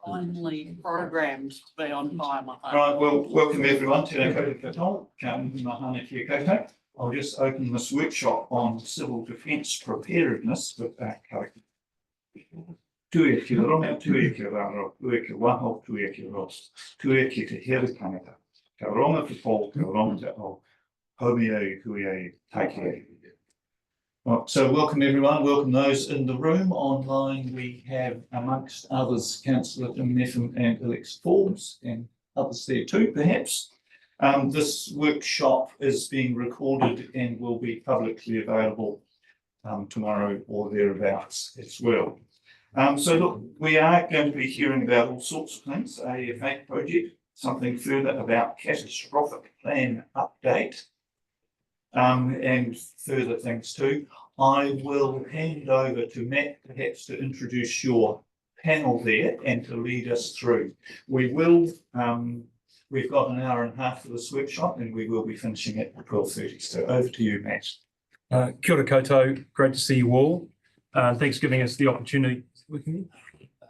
Only programmed to be on time, I think. Right, well, welcome everyone to Mahana Kia koutou. I'll just open this workshop on civil defence preparedness with that code. Tue kia ronga, tue kia raro, tue kia waho, tue kia ros, tue kia te here tangata. Ka ronga te pō, ka ronga te o, homi e, hui e, take e. Well, so welcome everyone, welcome those in the room. Online we have, amongst others, Councillor Metham and Alex Forbes and others there too, perhaps. This workshop is being recorded and will be publicly available tomorrow or thereabouts as well. So look, we are going to be hearing about all sorts of things, AF8 project, something further about catastrophic plan update, and further things too. I will hand over to Matt perhaps to introduce your panel there and to lead us through. We will, we've got an hour and a half for this workshop and we will be finishing at 12:30. So over to you, Matt. Kia ora koutou, great to see you all. Thanks for giving us the opportunity.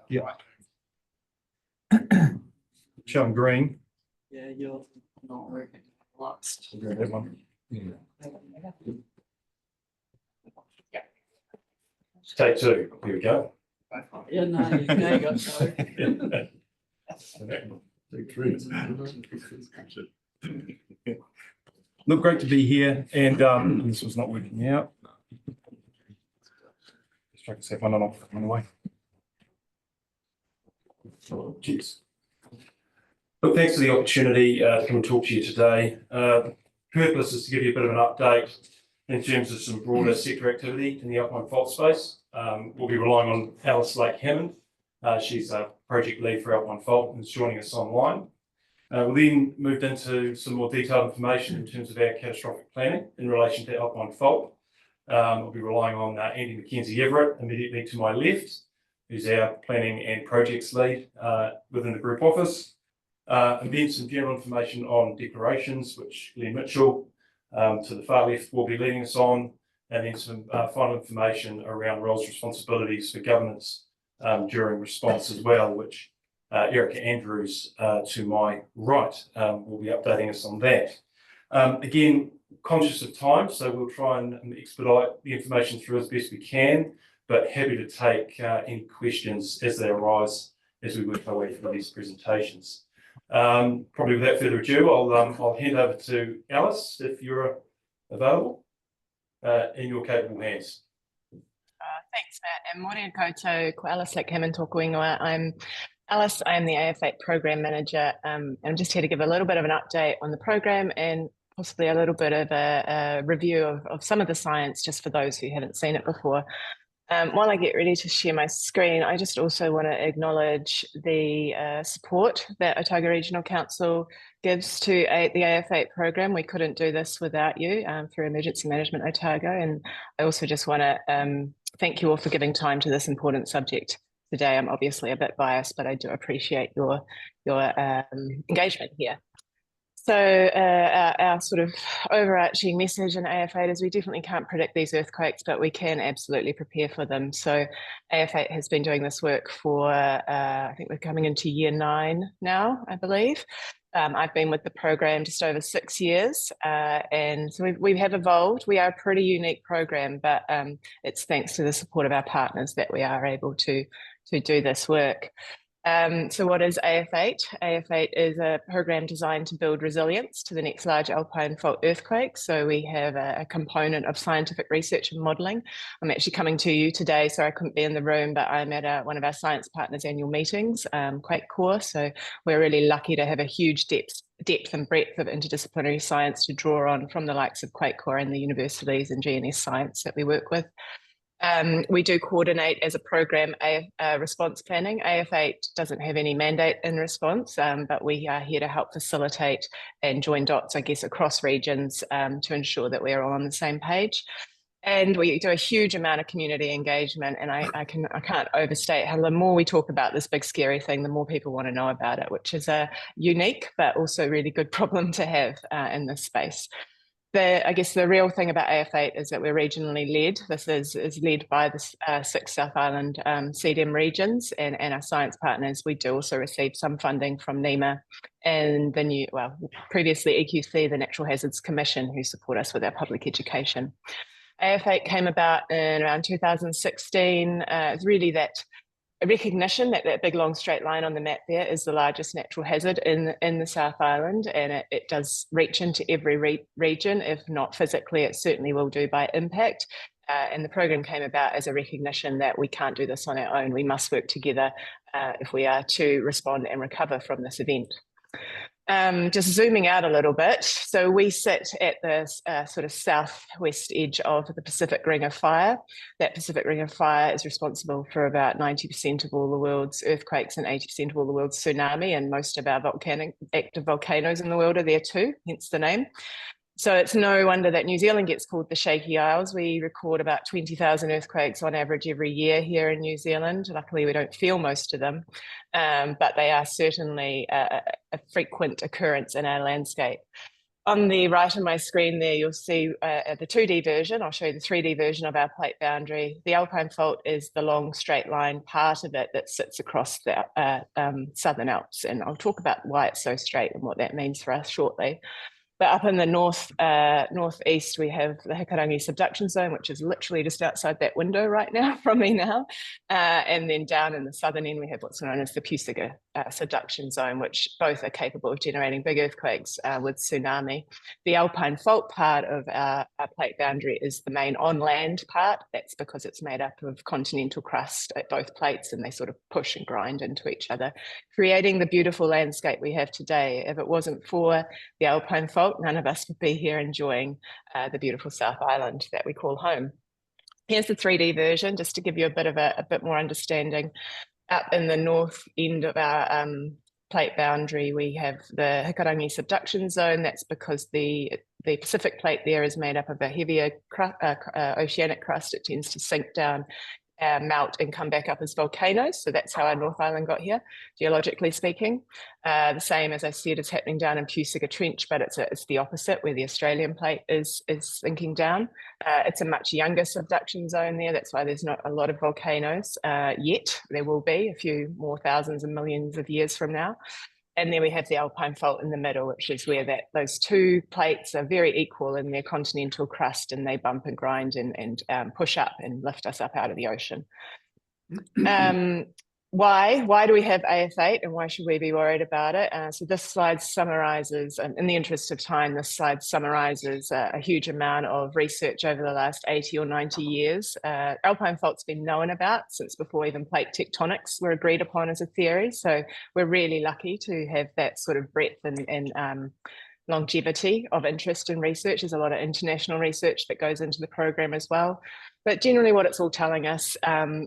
Yeah. Showing green. Yeah, you're not working. Lost. That one. Yeah. Take two. Here we go. Yeah, no, you got so. Take three. Look, great to be here, and this was not working out. Let's try to set one off on the way. Cheers. Look, thanks for the opportunity to come and talk to you today. Purpose is to give you a bit of an update in terms of some broader sector activity in the Alpine fault space. We'll be relying on Alice Lake-Hammond. She's a project lead for Alpine fault and is joining us online. We'll then move into some more detailed information in terms of our catastrophic planning in relation to Alpine fault. We'll be relying on Andy McKenzie-Everett immediately to my left, who's our planning and projects lead within the group office. And then some general information on declarations, which Glenn Mitchell to the far left will be leading us on, and then some final information around roles and responsibilities for governance during response as well, which Erica Andrews to my right will be updating us on that. Again, conscious of time, so we'll try and expedite the information through as best we can, but happy to take any questions as they arise as we work our way through these presentations. Probably without further ado, I'll hand over to Alice if you're available in your capable hands. Thanks, Matt. And morning koutou, ko Alice Lake-Hammond tōku ingoa. I'm Alice. I'm the AF8 Program Manager. I'm just here to give a little bit of an update on the program and possibly a little bit of a review of some of the science, just for those who haven't seen it before. While I get ready to share my screen, I just also want to acknowledge the support that Otago Regional Council gives to the AF8 program. We couldn't do this without you through Emergency Management Otago. And I also just want to thank you all for giving time to this important subject today. I'm obviously a bit biased, but I do appreciate your engagement here. So our sort of overarching message in AF8 is we definitely can't predict these earthquakes, but we can absolutely prepare for them. So AF8 has been doing this work for, I think we're coming into year 9 now, I believe. I've been with the program just over 6 years, and so we have evolved. We are a pretty unique program, but it's thanks to the support of our partners that we are able to do this work. So what is AF8? AF8 is a program designed to build resilience to the next large alpine fault earthquake. So we have a component of scientific research and modelling. I'm actually coming to you today, so I couldn't be in the room, but I'm at one of our science partners' annual meetings, Quake Core. So we're really lucky to have a huge depth and breadth of interdisciplinary science to draw on from the likes of Quake Core and the universities and GNS science that we work with. We do coordinate as a program response planning. AF8 doesn't have any mandate in response, but we are here to help facilitate and join dots, I guess, across regions to ensure that we're all on the same page. And we do a huge amount of community engagement, and I can't overstate how the more we talk about this big scary thing, the more people want to know about it, which is a unique but also really good problem to have in this space. I guess the real thing about AF8 is that we're regionally led. This is led by the 6 South Island CDM regions and our science partners. We do also receive some funding from NEMA and previously EQC, the Natural Hazards Commission, who support us with our public education. AF8 came about in around 2016. It's really a recognition that that big long straight line on the map there is the largest natural hazard in the South Island, and it does reach into every region. If not physically, it certainly will do by impact. And the program came about as a recognition that we can't do this on our own. We must work together if we are to respond and recover from this event. Just zooming out a little bit, so we sit at the sort of southwest edge of the Pacific Ring of Fire. That Pacific Ring of Fire is responsible for about 90% of all the world's earthquakes and 80% of all the world's tsunami, and most of our active volcanoes in the world are there too, hence the name. So it's no wonder that New Zealand gets called the Shaky Isles. We record about 20,000 earthquakes on average every year here in New Zealand. Luckily, we don't feel most of them, but they are certainly a frequent occurrence in our landscape. On the right of my screen there, you'll see the 2D version. I'll show you the 3D version of our plate boundary. The Alpine Fault is the long straight line part of it that sits across the Southern Alps, and I'll talk about why it's so straight and what that means for us shortly. But up in the northeast, we have the Hikurangi subduction zone, which is literally just outside that window right now from me now. And then down in the southern end, we have what's known as the Pusiga subduction zone, which both are capable of generating big earthquakes with tsunami. The Alpine Fault part of our plate boundary is the main on-land part. That's because it's made up of continental crust at both plates, and they sort of push and grind into each other, creating the beautiful landscape we have today. If it wasn't for the Alpine Fault, none of us would be here enjoying the beautiful South Island that we call home. Here's the 3D version, just to give you a bit more understanding. Up in the north end of our plate boundary, we have the Hikurangi subduction zone. That's because the Pacific plate there is made up of a heavier oceanic crust. It tends to sink down, melt and come back up as volcanoes. So that's how our North Island got here, geologically speaking. The same, as I said, is happening down in Pusiga Trench, but it's the opposite, where the Australian plate is sinking down. It's a much younger subduction zone there. That's why there's not a lot of volcanoes yet. There will be a few more thousands and millions of years from now. And then we have the Alpine Fault in the middle, which is where those two plates are very equal in their continental crust, and they bump and grind and push up and lift us up out of the ocean. Why do we have AF8, and why should we be worried about it? So this slide summarizes, in the interest of time, this slide summarizes a huge amount of research over the last 80 or 90 years. Alpine Fault's been known about since before even plate tectonics were agreed upon as a theory. So we're really lucky to have that sort of breadth and longevity of interest in research. There's a lot of international research that goes into the program as well. But generally what it's all telling us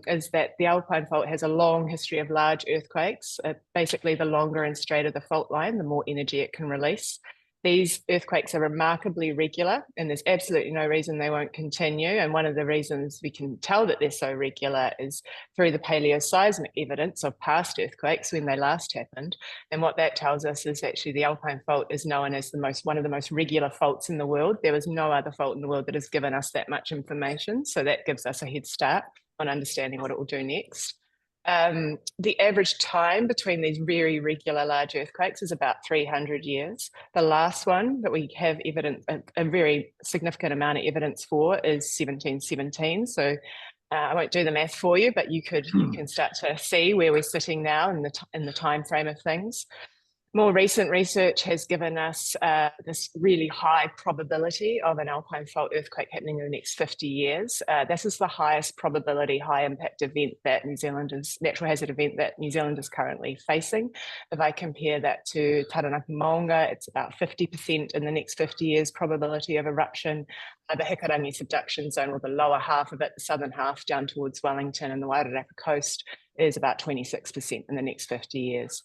is that the Alpine Fault has a long history of large earthquakes. Basically, the longer and straighter the fault line, the more energy it can release. These earthquakes are remarkably regular, and there's absolutely no reason they won't continue. And one of the reasons we can tell that they're so regular is through the paleoseismic evidence of past earthquakes when they last happened. And what that tells us is actually the Alpine Fault is known as one of the most regular faults in the world. There is no other fault in the world that has given us that much information. So that gives us a head start on understanding what it will do next. The average time between these very regular large earthquakes is about 300 years. The last one that we have evidence, a very significant amount of evidence for, is 1717. So I won't do the math for you, but you can start to see where we're sitting now in the time frame of things. More recent research has given us this really high probability of an Alpine Fault earthquake happening in the next 50 years. This is the highest probability, high impact event that natural hazard event that New Zealand is currently facing. If I compare that to Taranaki Maunga, it's about 50% in the next 50 years probability of eruption. The Hikurangi subduction zone, or the lower half of it, the southern half down towards Wellington and the Wairarapa coast, is about 26% in the next 50 years.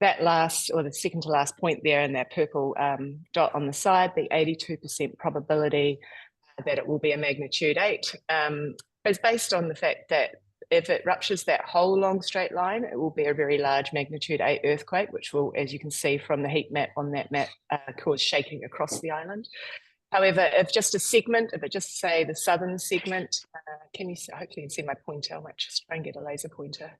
That last, or the second to last point there in that purple dot on the side, the 82% probability that it will be a magnitude 8, is based on the fact that if it ruptures that whole long straight line, it will be a very large magnitude 8 earthquake, which will, as you can see from the heat map on that map, cause shaking across the island. However, if just a segment, if it just say the southern segment, can you see, hopefully you can see my pointer. I might just try and get a laser pointer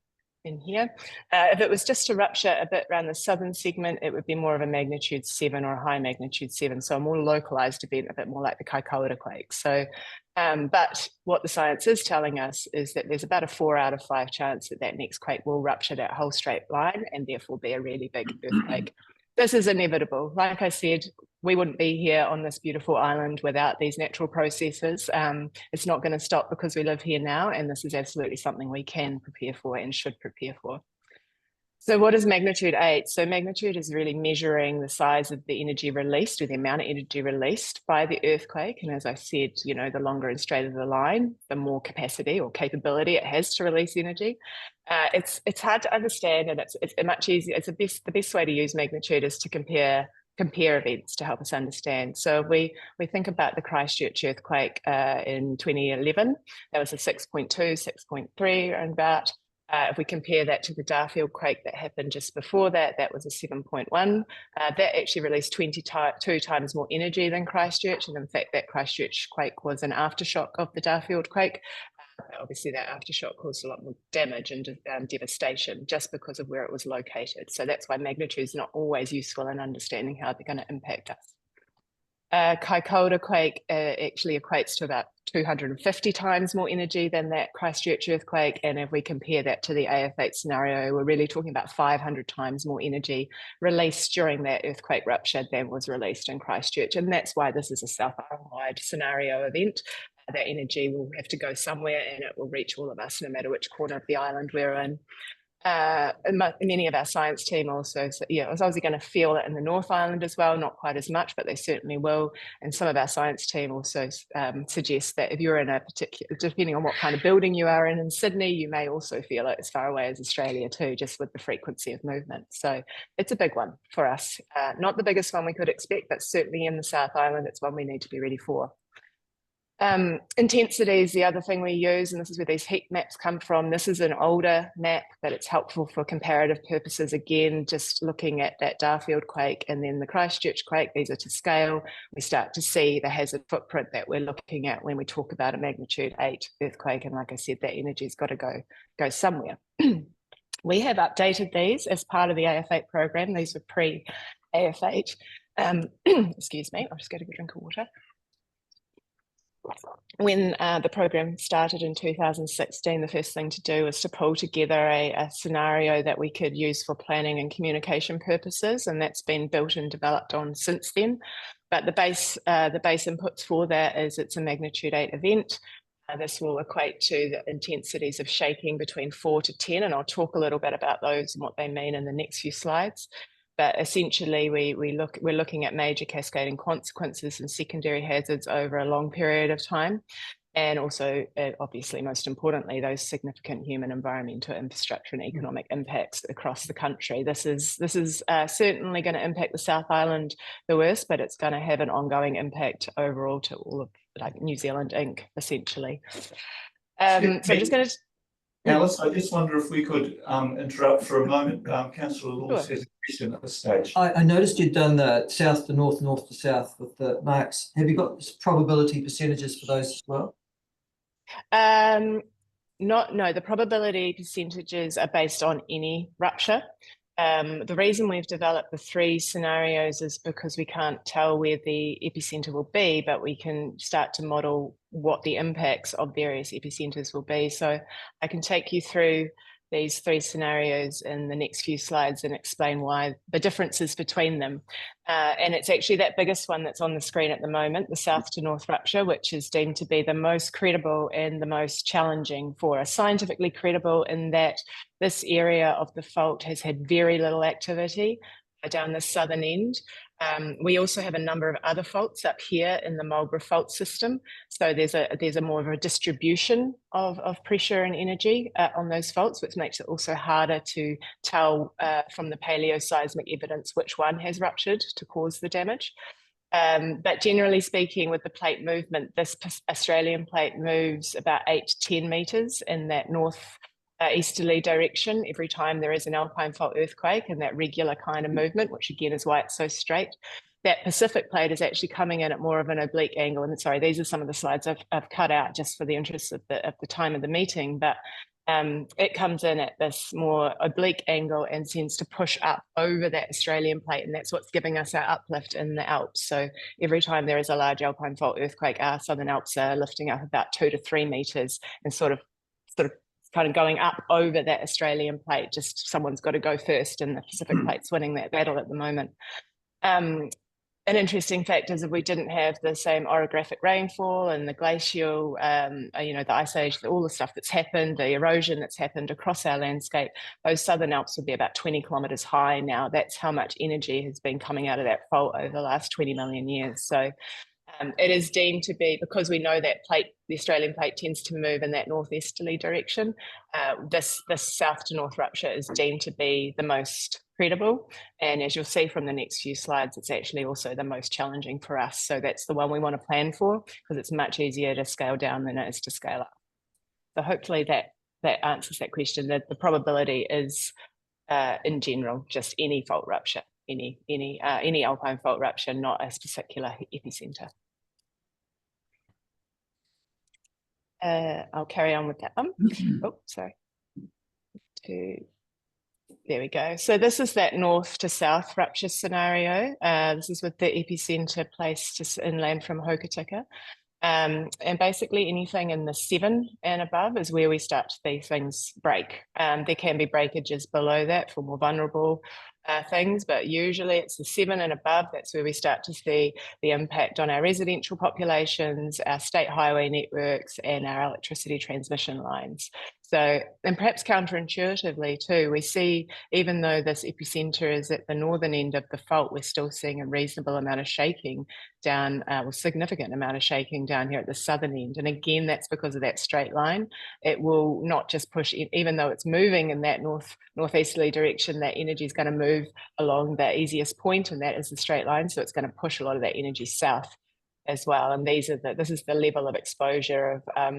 in here. If it was just to rupture a bit around the southern segment, it would be more of a magnitude 7 or a high magnitude 7. So a more localized event, a bit more like the Kaikoura quake. So, but what the science is telling us is that there's about a 4 out of 5 chance that that next quake will rupture that whole straight line and therefore be a really big earthquake. This is inevitable. Like I said, we wouldn't be here on this beautiful island without these natural processes. It's not going to stop because we live here now, and this is absolutely something we can prepare for and should prepare for. So what is magnitude 8? So magnitude is really measuring the size of the energy released, or the amount of energy released by the earthquake. And as I said, you know, the longer and straighter the line, the more capacity or capability it has to release energy. It's hard to understand, and it's much easier. It's the best way to use magnitude is to compare events to help us understand. So we think about the Christchurch earthquake in 2011. That was a 6.2, 6.3 around about. If we compare that to the Darfield quake that happened just before that, that was a 7.1. That actually released 22 times more energy than Christchurch. And in fact, that Christchurch quake was an aftershock of the Darfield quake. Obviously, that aftershock caused a lot more damage and devastation just because of where it was located. So that's why magnitude is not always useful in understanding how they're going to impact us. Kaikoura quake actually equates to about 250 times more energy than that Christchurch earthquake. And if we compare that to the AF8 scenario, we're really talking about 500 times more energy released during that earthquake rupture than was released in Christchurch. And that's why this is a South Island-wide scenario event. That energy will have to go somewhere and it will reach all of us no matter which corner of the island we're in. Many of our science team also, so, yeah, I was obviously going to feel it in the North Island as well, not quite as much, but they certainly will. And some of our science team also suggest that if you're in a particular, depending on what kind of building you are in Sydney, you may also feel it as far away as Australia too, just with the frequency of movement. So it's a big one for us. Not the biggest one we could expect, but certainly in the South Island, it's one we need to be ready for. Intensity is the other thing we use, and this is where these heat maps come from. This is an older map, but it's helpful for comparative purposes. Again, just looking at that Darfield quake and then the Christchurch quake, these are to scale. We start to see the hazard footprint that we're looking at when we talk about a magnitude 8 earthquake. And like I said, that energy's got to go somewhere. We have updated these as part of the AF8 program. These were pre-AF8. Excuse me, I'll just get a drink of water. When the program started in 2016, the first thing to do was to pull together a scenario that we could use for planning and communication purposes, and that's been built and developed on since then. But the base inputs for that is it's a magnitude 8 event. This will equate to the intensities of shaking between 4 to 10, and I'll talk a little bit about those and what they mean in the next few slides. But essentially, we're looking at major cascading consequences and secondary hazards over a long period of time. And also, obviously, most importantly, those significant human, environmental, infrastructure and economic impacts across the country. This is certainly going to impact the South Island the worst, but it's going to have an ongoing impact overall to all of like New Zealand Inc., essentially. So I'm just going to... Alice, I just wonder if we could interrupt for a moment. Councillor Laws has a question at this stage. I noticed you'd done the south to north, north to south with the marks. Have you got probability percentages for those as well? No, the probability percentages are based on any rupture. The reason we've developed the 3 scenarios is because we can't tell where the epicenter will be, but we can start to model what the impacts of various epicenters will be. So I can take you through these 3 scenarios in the next few slides and explain why the differences between them. And it's actually that biggest one that's on the screen at the moment, the south to north rupture, which is deemed to be the most credible and the most challenging for us. Scientifically credible in that this area of the fault has had very little activity down the southern end. We also have a number of other faults up here in the Marlborough fault system. So there's a more of a distribution of pressure and energy on those faults, which makes it also harder to tell from the paleoseismic evidence which one has ruptured to cause the damage. But generally speaking, with the plate movement, this Australian plate moves about 8 to 10 meters in that north easterly direction every time there is an alpine fault earthquake, and that regular kind of movement, which again is why it's so straight. that Pacific plate is actually coming in at more of an oblique angle. And sorry, these are some of the slides I've cut out just for the interest of the time of the meeting, but it comes in at this more oblique angle and tends to push up over that Australian plate, and that's what's giving us our uplift in the Alps. So every time there is a large alpine fault earthquake, our Southern Alps are lifting up about 2 to 3 meters and sort of kind of going up over that Australian plate. Just someone's got to go first, and the Pacific plate's winning that battle at the moment. An interesting fact is if we didn't have the same orographic rainfall and the glacial, the ice age, all the stuff that's happened, the erosion that's happened across our landscape, those Southern Alps would be about 20 kilometres high now. That's how much energy has been coming out of that fault over the last 20 million years. So it is deemed to be, because we know that plate, the Australian plate tends to move in that northeasterly direction, this south to north rupture is deemed to be the most credible. And as you'll see from the next few slides, it's actually also the most challenging for us. So that's the one we want to plan for, because it's much easier to scale down than it is to scale up. So hopefully that answers that question. That the probability is, in general, just any fault rupture, any alpine fault rupture, not a particular epicenter. I'll carry on with that one. Oh, sorry. There we go. So this is that north to south rupture scenario. This is with the epicenter placed just inland from Hokitika. And basically anything in the 7 and above is where we start to see things break. There can be breakages below that for more vulnerable things, but usually it's the 7 and above. That's where we start to see the impact on our residential populations, our state highway networks, and our electricity transmission lines. So, and perhaps counterintuitively too, we see, even though this epicenter is at the northern end of the fault, we're still seeing a reasonable amount of shaking down, significant amount of shaking down here at the southern end. And again, that's because of that straight line. It will not just push, even though it's moving in that northeasterly direction, that energy is going to move along the easiest point, and that is the straight line. So it's going to push a lot of that energy south as well. And this is the level of exposure of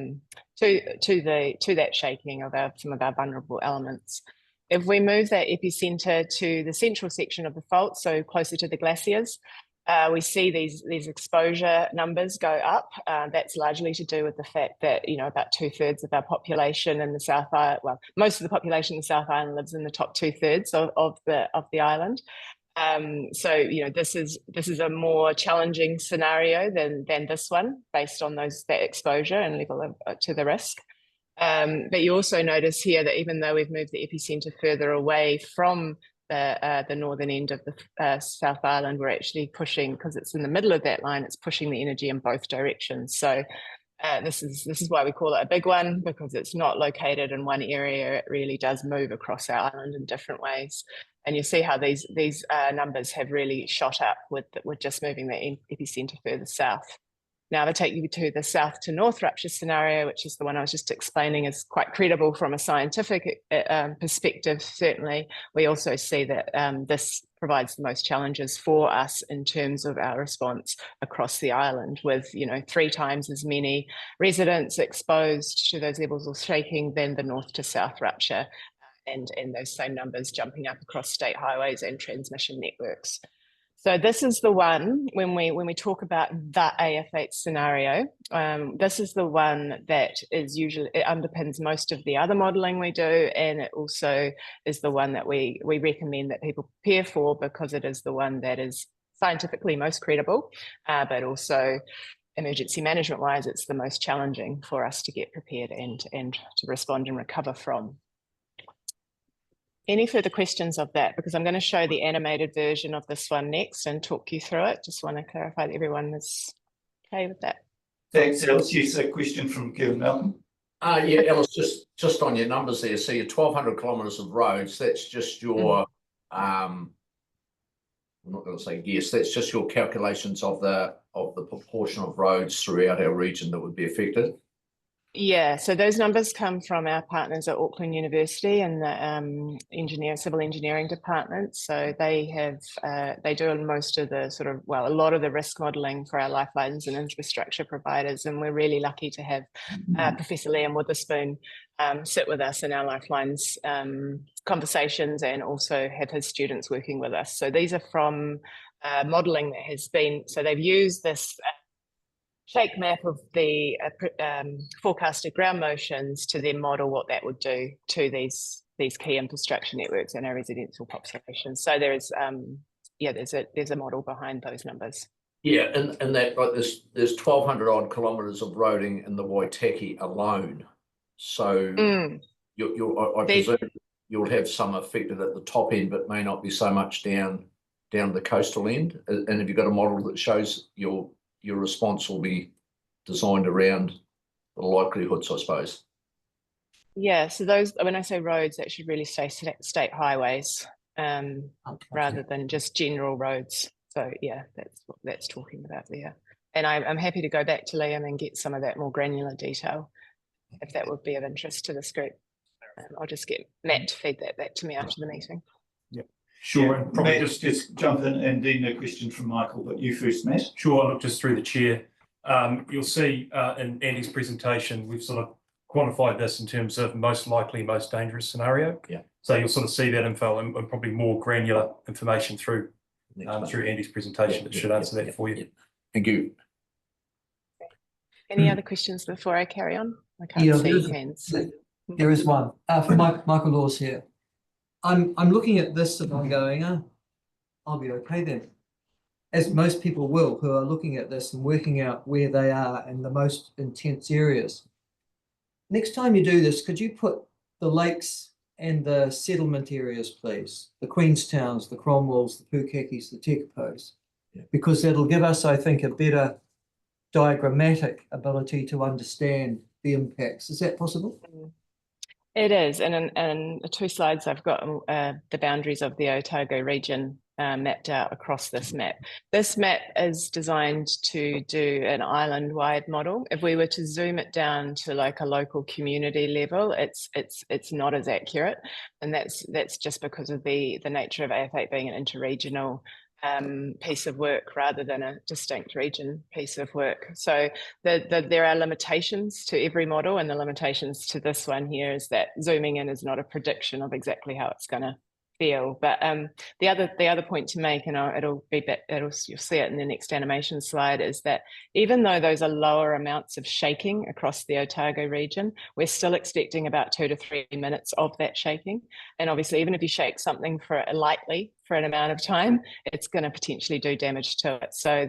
to that shaking of some of our vulnerable elements. If we move that epicenter to the central section of the fault, so closer to the glaciers, we see these exposure numbers go up. That's largely to do with the fact that, about 2/3 of our population in the South Island, well, most of the population in the South Island lives in the top 2/3 of the island. So, this is a more challenging scenario than this one, based on that exposure and level to the risk. But you also notice here that even though we've moved the epicenter further away from the northern end of the South Island, we're actually pushing, because it's in the middle of that line, it's pushing the energy in both directions. So this is why we call it a big one, because it's not located in one area. It really does move across our island in different ways. And you see how these numbers have really shot up with just moving the epicenter further south. Now, if I take you to the south to north rupture scenario, which is the one I was just explaining, is quite credible from a scientific perspective, certainly. We also see that this provides the most challenges for us in terms of our response across the island, with 3 times as many residents exposed to those levels of shaking than the north to south rupture, and those same numbers jumping up across state highways and transmission networks. So this is the one, when we talk about the AF8 scenario, this is the one that is usually, it underpins most of the other modelling we do, and it also is the one that we recommend that people prepare for, because it is the one that is scientifically most credible, but also emergency management wise, it's the most challenging for us to get prepared and to respond and recover from. Any further questions of that? Because I'm going to show the animated version of this one next and talk you through it. Just want to clarify that everyone is okay with that. Thanks, Alice. Yes, a question from Kevin Melton. Yeah, Alice, just on your numbers there. So your 1,200 kilometres of roads, that's just your, I'm not going to say guess, that's just your calculations of the proportion of roads throughout our region that would be affected. Yeah, so those numbers come from our partners at Auckland University and the civil engineering department. So they do most of the a lot of the risk modelling for our lifelines and infrastructure providers. And we're really lucky to have Professor Liam Witherspoon sit with us in our lifelines conversations, and also have his students working with us. So these are from modelling that has been, so they've used this shake map of the forecasted ground motions to then model what that would do to these key infrastructure networks and our residential population. So there's a model behind those numbers. Yeah, and that like there's 1,200 odd kilometres of roading in the Waitaki alone. So I presume you'll have some affected at the top end, but may not be so much down the coastal end. And have you got a model that shows your response will be designed around the likelihoods, I suppose? Yeah, so those, when I say roads, that should really say state highways rather than just general roads. So yeah, that's what that's talking about there. And I'm happy to go back to Liam and get some of that more granular detail if that would be of interest to this group. I'll just get Matt to feed that back to me after the meeting. Yep. Sure. Yeah, And probably Matt, just jump in, and then a question from Michael, but you first, Matt. Sure, look, just through the chair. You'll see in Andy's presentation, we've sort of quantified this in terms of most likely, most dangerous scenario. Yeah. So you'll sort of see that info and probably more granular information through Andy's presentation that should answer that for you. Thank you. Any other questions before I carry on? I can't see hands. There is one for Michael Laws here. I'm looking at this and I'm going, I'll be okay then, as most people will who are looking at this and working out where they are in the most intense areas. Next time you do this, could you put the lakes and the settlement areas, please? The Queenstowns, the Cromwells, the Pukekis, the Tekapos, because that'll give us, I think, a better diagrammatic ability to understand the impacts. Is that possible? It is, and in 2 slides I've got the boundaries of the Otago region mapped out across this map. This map is designed to do an island-wide model. If we were to zoom it down to like a local community level, it's not as accurate, and that's just because of the nature of AF8 being an interregional piece of work rather than a distinct region piece of work. So there are limitations to every model, and the limitations to this one here is that zooming in is not a prediction of exactly how it's going to feel. But the other point to make, and you'll see it in the next animation slide, is that even though those are lower amounts of shaking across the Otago region, we're still expecting about 2 to 3 minutes of that shaking. And obviously, even if you shake something lightly for an amount of time, it's going to potentially do damage to it. So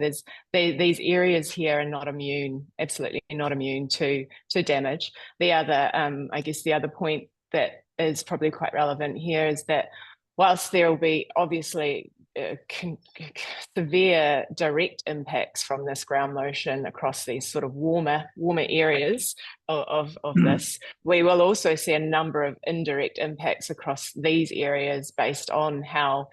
these areas here are not immune, absolutely not immune to damage. The other, I guess, the other point that is probably quite relevant here is that whilst there will be obviously severe direct impacts from this ground motion across these sort of warmer areas of this, we will also see a number of indirect impacts across these areas based on how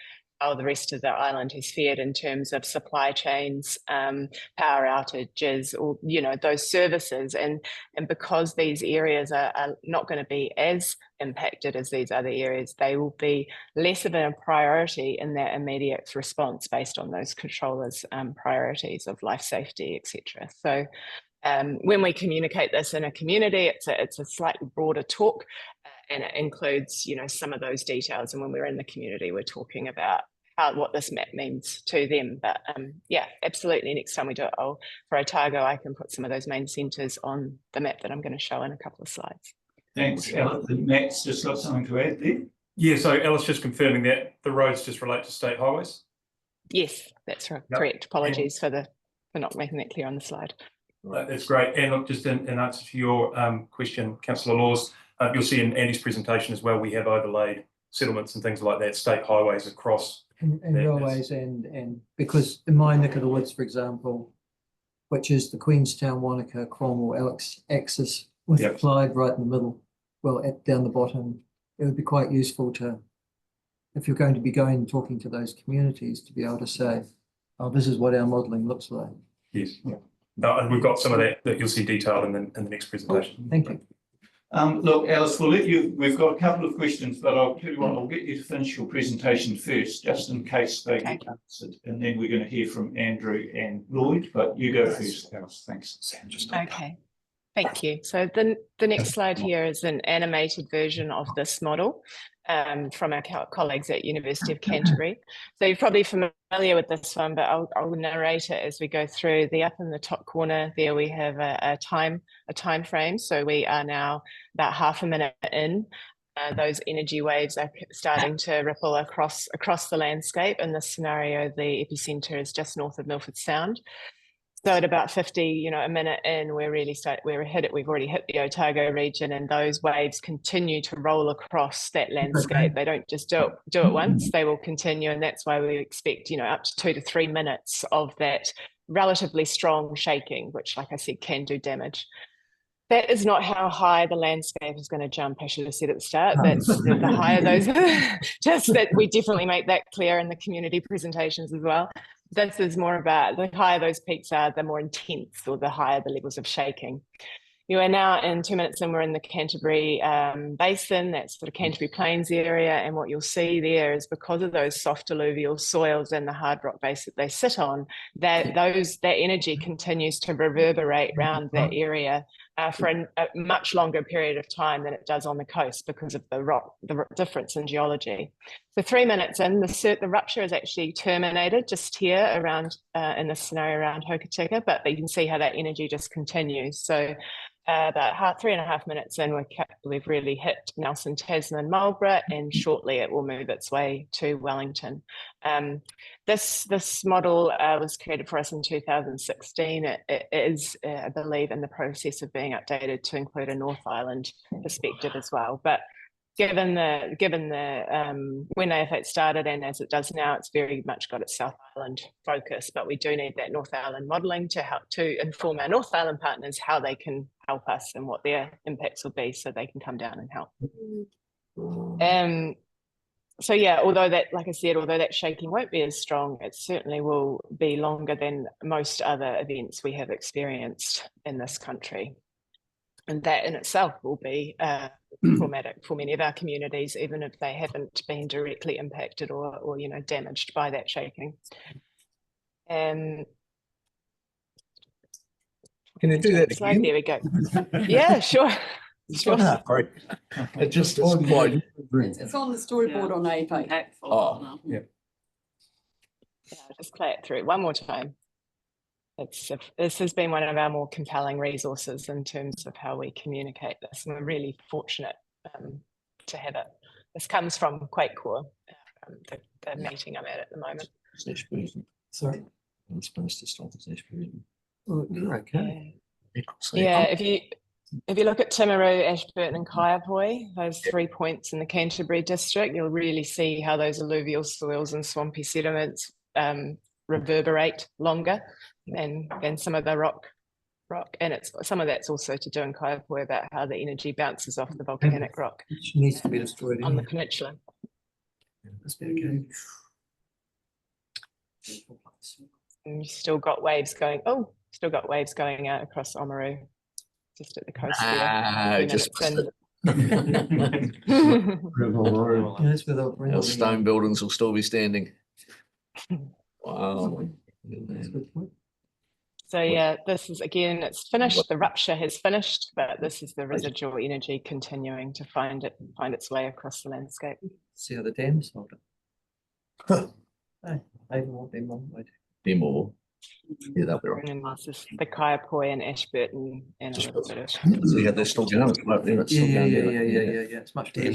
the rest of the island has fared in terms of supply chains, power outages, or those services, and because these areas are not going to be as impacted as these other areas, they will be less of a priority in their immediate response based on those controllers' priorities of life safety, etc. So when we communicate this in a community, it's a slightly broader talk, and it includes some of those details. And when we're in the community, we're talking about what this map means to them. But yeah, absolutely. Next time we do it, for Otago, I can put some of those main centres on the map that I'm going to show in a couple of slides. Thanks, Alice. Matt's just got something to add there. Yeah, so Alice, just confirming that the roads just relate to state highways? Yes, that's right. Yep. Correct. Apologies for not making that clear on the slide. That's great. And look, just in answer to your question, Councillor Laws, you'll see in Andy's presentation as well, we have overlaid settlements and things like that, state highways across. And railways, and because in my neck of the woods, for example, which is the Queenstown, Wanaka, Cromwell axis with Clyde right in the middle, down the bottom, it would be quite useful to, if you're going to be going and talking to those communities, to be able to say, oh, this is what our modelling looks like. Yes. Yeah. And we've got some of that you'll see detailed in the next presentation. Thank you. Look, Alice, we'll let you, we've got a couple of questions, but I'll tell you what, I'll get you to finish your presentation first, just in case they get answered. And then we're going to hear from Andrew and Lloyd, but you go first, Alice. Thanks. Okay, thank you. So the next slide here is an animated version of this model. from our colleagues at University of Canterbury. So you're probably familiar with this one, but I'll narrate it as we go through. Up in the top corner there, we have a time frame. So we are now about half a minute in. Those energy waves are starting to ripple across the landscape. In this scenario, the epicenter is just north of Milford Sound. So at about 50, a minute in, we've already hit the Otago region, and those waves continue to roll across that landscape. They don't just do it once, they will continue. And that's why we expect, up to 2 to 3 minutes of that relatively strong shaking, which, like I said, can do damage. That is not how high the landscape is going to jump. I should have said at the start. That's the higher those, just that we definitely make that clear in the community presentations as well. This is more about the higher those peaks are, the more intense, or the higher the levels of shaking. You are now in 2 minutes and we're in the Canterbury Basin, that's sort of Canterbury Plains area. And what you'll see there is, because of those soft alluvial soils and the hard rock base that they sit on, that energy continues to reverberate around that area for a much longer period of time than it does on the coast, because of the difference in geology. So 3 minutes in, the rupture is actually terminated just here around, in this scenario around Hokitika, but you can see how that energy just continues. So about 3.5 minutes in, we've really hit Nelson, Tasman, Marlborough, and shortly it will move its way to Wellington. This model was created for us in 2016. It is, I believe, in the process of being updated to include a North Island perspective as well. But given the when AF8 started, and as it does now, it's very much got its South Island focus, but we do need that North Island modelling to help to inform our North Island partners how they can help us and what their impacts will be, so they can come down and help. So yeah, although that shaking won't be as strong, it certainly will be longer than most other events we have experienced in this country. And that in itself will be traumatic for many of our communities, even if they haven't been directly impacted or damaged by that shaking. Can you do that again? There we go. Yeah, sure. Sure. Sorry. It just is quite. It's on the storyboard on AF8. Oh, yeah. Yeah, I'll just play it through one more time. This has been one of our more compelling resources in terms of how we communicate this, and we're really fortunate to have it. This comes from QuakeCore, the meeting I'm at the moment. Sorry. I'm supposed to stop this issue. Oh, you're okay. Yeah, if you look at Timaru, Ashburton and Kaiapoi, those 3 points in the Canterbury district, you'll really see how those alluvial soils and swampy sediments reverberate longer than some of the rock. And some of that's also to do in Kaiapoi about how the energy bounces off the volcanic rock Which needs to be destroyed on the peninsula. That's okay. And you've still got waves going out across Oamaru, just at the coast there. Just That's where they'll bring our all stone buildings will still be standing. Wow. That's a good point. So yeah, this is, again, it's finished. The rupture has finished, but this is the residual energy continuing to find its way across the landscape. See how the dams hold it. Hey, they won't be long. Be more. Yeah, that'll be right. And this is the Kaiapoi and Ashburton and a little bit of. See how they're still going. It's right there. It's still going. Yeah. It's much better.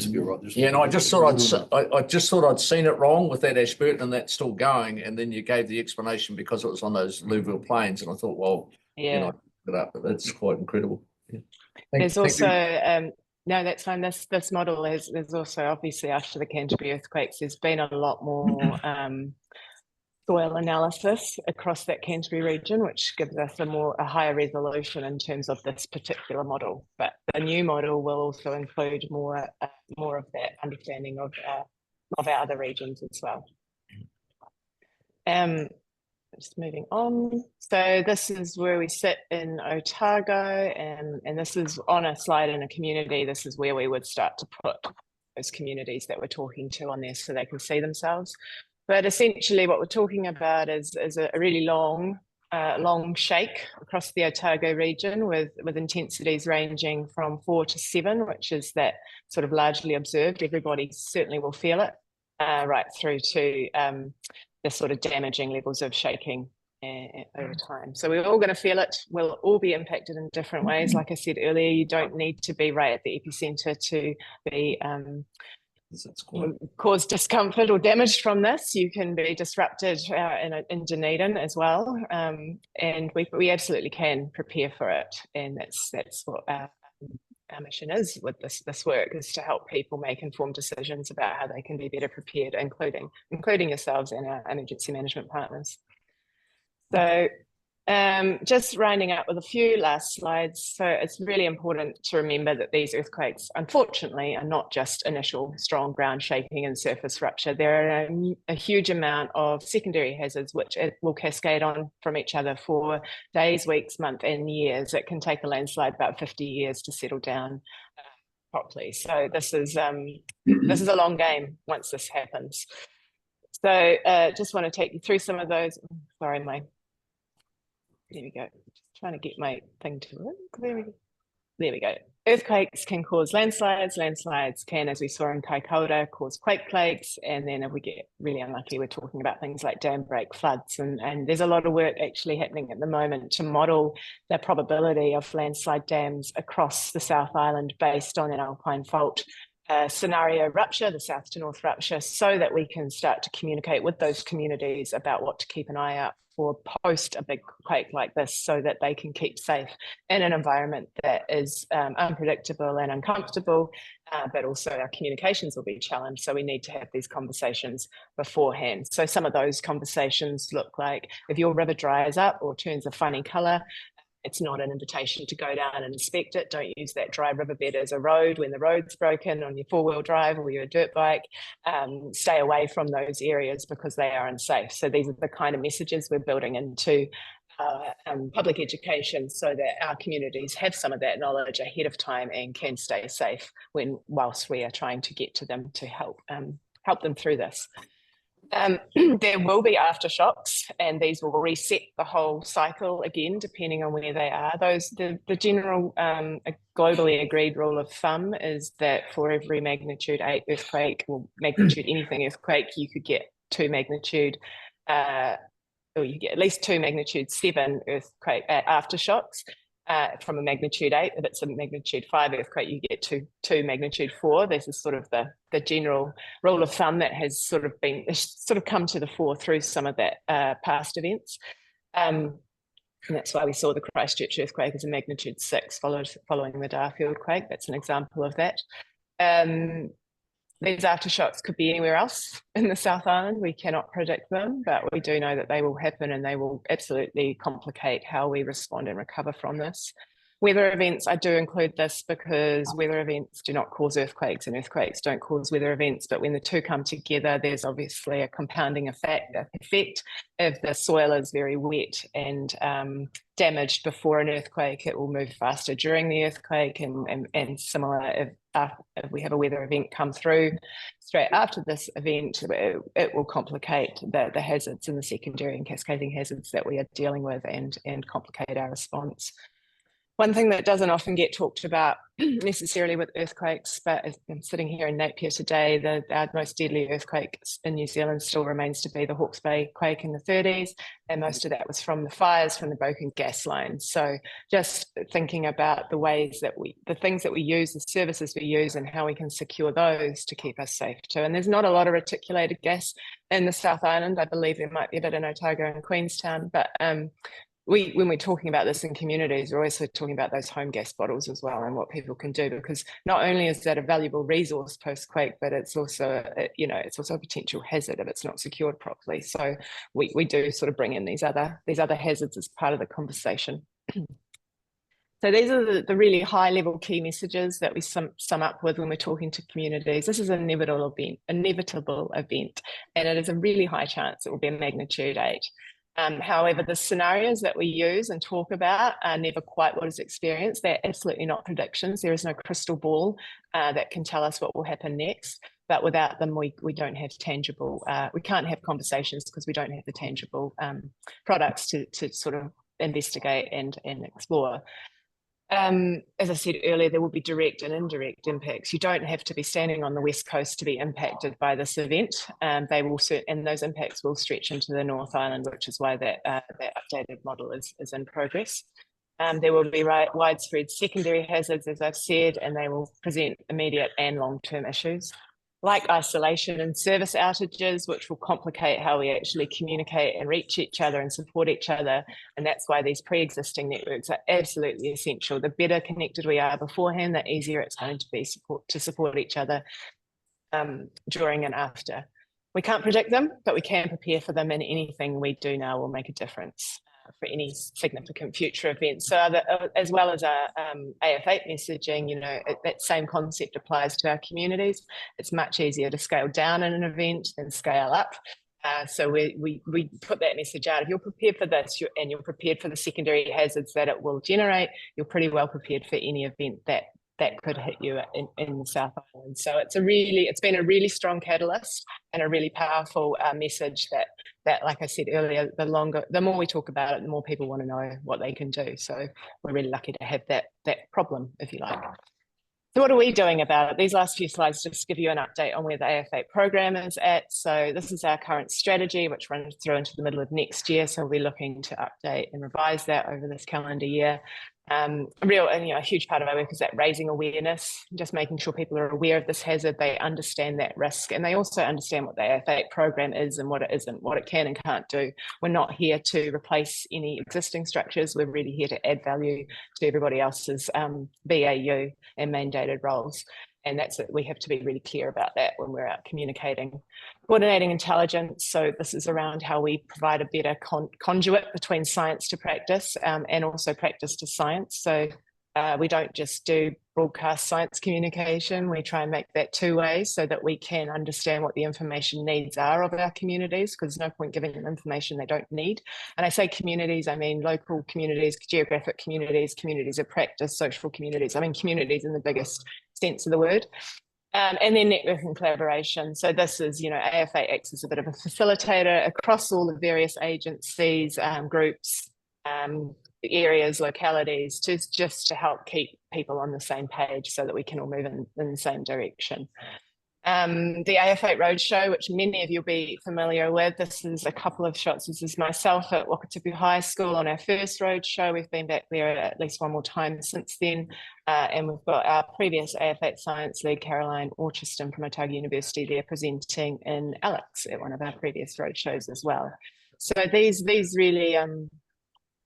Yeah, and I just thought I'd seen it wrong with that Ashburton, and that's still going. And then you gave the explanation because it was on those alluvial plains, and I thought, well, Yeah. but that's quite incredible. Yeah. There's also no, that's fine. This model is, there's also, obviously, after the Canterbury earthquakes, there's been a lot more soil analysis across that Canterbury region, which gives us a higher resolution in terms of this particular model. But the new model will also include more of that understanding of our other regions as well. Just moving on. So this is where we sit in Otago, and this is on a slide in a community. This is where we would start to put those communities that we're talking to on there so they can see themselves. But essentially what we're talking about is a really long long shake across the Otago region with intensities ranging from 4 to 7, which is that sort of largely observed. Everybody certainly will feel it, right through to the sort of damaging levels of shaking over time. So we're all going to feel it. We'll all be impacted in different ways. Like I said earlier, you don't need to be right at the epicenter to be cause discomfort or damage from this. You can be disrupted in Dunedin as well, and we absolutely can prepare for it. And that's what our mission is with this work, is to help people make informed decisions about how they can be better prepared, including yourselves and our emergency management partners. So just rounding up with a few last slides. So it's really important to remember that these earthquakes, unfortunately, are not just initial strong ground shaking and surface rupture. There are a huge amount of secondary hazards which it will cascade on from each other for days, weeks, months, and years. It can take a landslide about 50 years to settle down properly. So this is a long game once this happens. So just want to take you through some of those. Sorry, there we go. Just trying to get my thing to work. There we go. Earthquakes can cause landslides. Landslides can, as we saw in Kaikoura, cause quake plagues. And then if we get really unlucky, we're talking about things like dam break floods. And there's a lot of work actually happening at the moment to model the probability of landslide dams across the South Island based on an alpine fault scenario rupture, the south to north rupture, so that we can start to communicate with those communities about what to keep an eye out for post a big quake like this, so that they can keep safe in an environment that is unpredictable and uncomfortable, but also our communications will be challenged. So we need to have these conversations beforehand. So some of those conversations look like, if your river dries up or turns a funny color, it's not an invitation to go down and inspect it. Don't use that dry riverbed as a road when the road's broken on your four-wheel drive or your dirt bike. Stay away from those areas because they are unsafe. So these are the kind of messages we're building into public education, so that our communities have some of that knowledge ahead of time and can stay safe whilst we are trying to get to them to help them through this. There will be aftershocks, and these will reset the whole cycle again, depending on where they are. The general globally agreed rule of thumb is that for every magnitude 8 earthquake, or magnitude anything earthquake, you could get 2 magnitude, or you get at least 2 magnitude 7 earthquake aftershocks. From a magnitude 8, if it's a magnitude 5 earthquake, you get two magnitude 4. This is sort of the general rule of thumb that has sort of come to the fore through some of that past events. And that's why we saw the Christchurch earthquake as a magnitude 6 following the Darfield quake. That's an example of that. These aftershocks could be anywhere else in the South Island. We cannot predict them, but we do know that they will happen, and they will absolutely complicate how we respond and recover from this. Weather events, I do include this because weather events do not cause earthquakes, and earthquakes don't cause weather events. But when the two come together, there's obviously a compounding effect. If the soil is very wet and damaged before an earthquake, it will move faster during the earthquake, and similar if we have a weather event come through straight after this event, it will complicate the hazards and the secondary and cascading hazards that we are dealing with and complicate our response. One thing that doesn't often get talked about necessarily with earthquakes, but I'm sitting here in Napier today, our most deadly earthquake in New Zealand still remains to be the Hawke's Bay quake in the 30s, and most of that was from the fires from the broken gas lines. So just thinking about the things that we use, the services we use, and how we can secure those to keep us safe too. And there's not a lot of reticulated gas in the South Island. I believe there might be a bit in Otago and Queenstown, but when we're talking about this in communities, we're also talking about those home gas bottles as well, and what people can do, because not only is that a valuable resource post-quake, but it's also a potential hazard if it's not secured properly. So we do sort of bring in these other hazards as part of the conversation. So these are the really high-level key messages that we sum up with when we're talking to communities. This is an inevitable event, and it is a really high chance it will be a magnitude 8. However, the scenarios that we use and talk about are never quite what is experienced. They're absolutely not predictions. There is no crystal ball that can tell us what will happen next. but without them, we don't have tangible, we can't have conversations because we don't have the tangible products to sort of investigate and explore. As I said earlier, there will be direct and indirect impacts. You don't have to be standing on the West Coast to be impacted by this event. They will and those impacts will stretch into the North Island, which is why that updated model is in progress. There will be widespread secondary hazards, as I've said, and they will present immediate and long-term issues, like isolation and service outages, which will complicate how we actually communicate and reach each other and support each other. And that's why these pre-existing networks are absolutely essential. The better connected we are beforehand, the easier it's going to be to support each other during and after. We can't predict them, but we can prepare for them, and anything we do now will make a difference for any significant future events. So as well as our AF8 messaging, you know, that same concept applies to our communities. It's much easier to scale down in an event than scale up. So we put that message out. If you're prepared for this and you're prepared for the secondary hazards that it will generate, you're pretty well prepared for any event that could hit you in the South Island. So it's been a really strong catalyst and a really powerful message that, like I said earlier, the more we talk about it, the more people want to know what they can do. So we're really lucky to have that problem, if you like. So what are we doing about it? These last few slides just give you an update on where the AF8 program is at. So this is our current strategy, which runs through into the middle of next year. So we're looking to update and revise that over this calendar year. A huge part of our work is that raising awareness, just making sure people are aware of this hazard, they understand that risk, and they also understand what the AF8 program is and what it isn't, what it can and can't do. We're not here to replace any existing structures. We're really here to add value to everybody else's BAU and mandated roles. And that's it. We have to be really clear about that when we're out communicating. Coordinating intelligence. So this is around how we provide a better conduit between science to practice and also practice to science. So we don't just do broadcast science communication. We try and make that two-way so that we can understand what the information needs are of our communities, because there's no point giving them information they don't need. And I say communities, I mean local communities, geographic communities, communities of practice, social communities. I mean communities in the biggest sense of the word. And then network and collaboration. So this is, AF8 acts as a bit of a facilitator across all the various agencies, groups, areas, localities, just to help keep people on the same page so that we can all move in the same direction. The AF8 Roadshow, which many of you will be familiar with, this is a couple of shots. This is myself at Wakatipu High School on our first roadshow. We've been back there at least one more time since then. And we've got our previous AF8 Science Lead, Caroline Orchiston from Otago University, there presenting in Alex at one of our previous roadshows as well. So these really,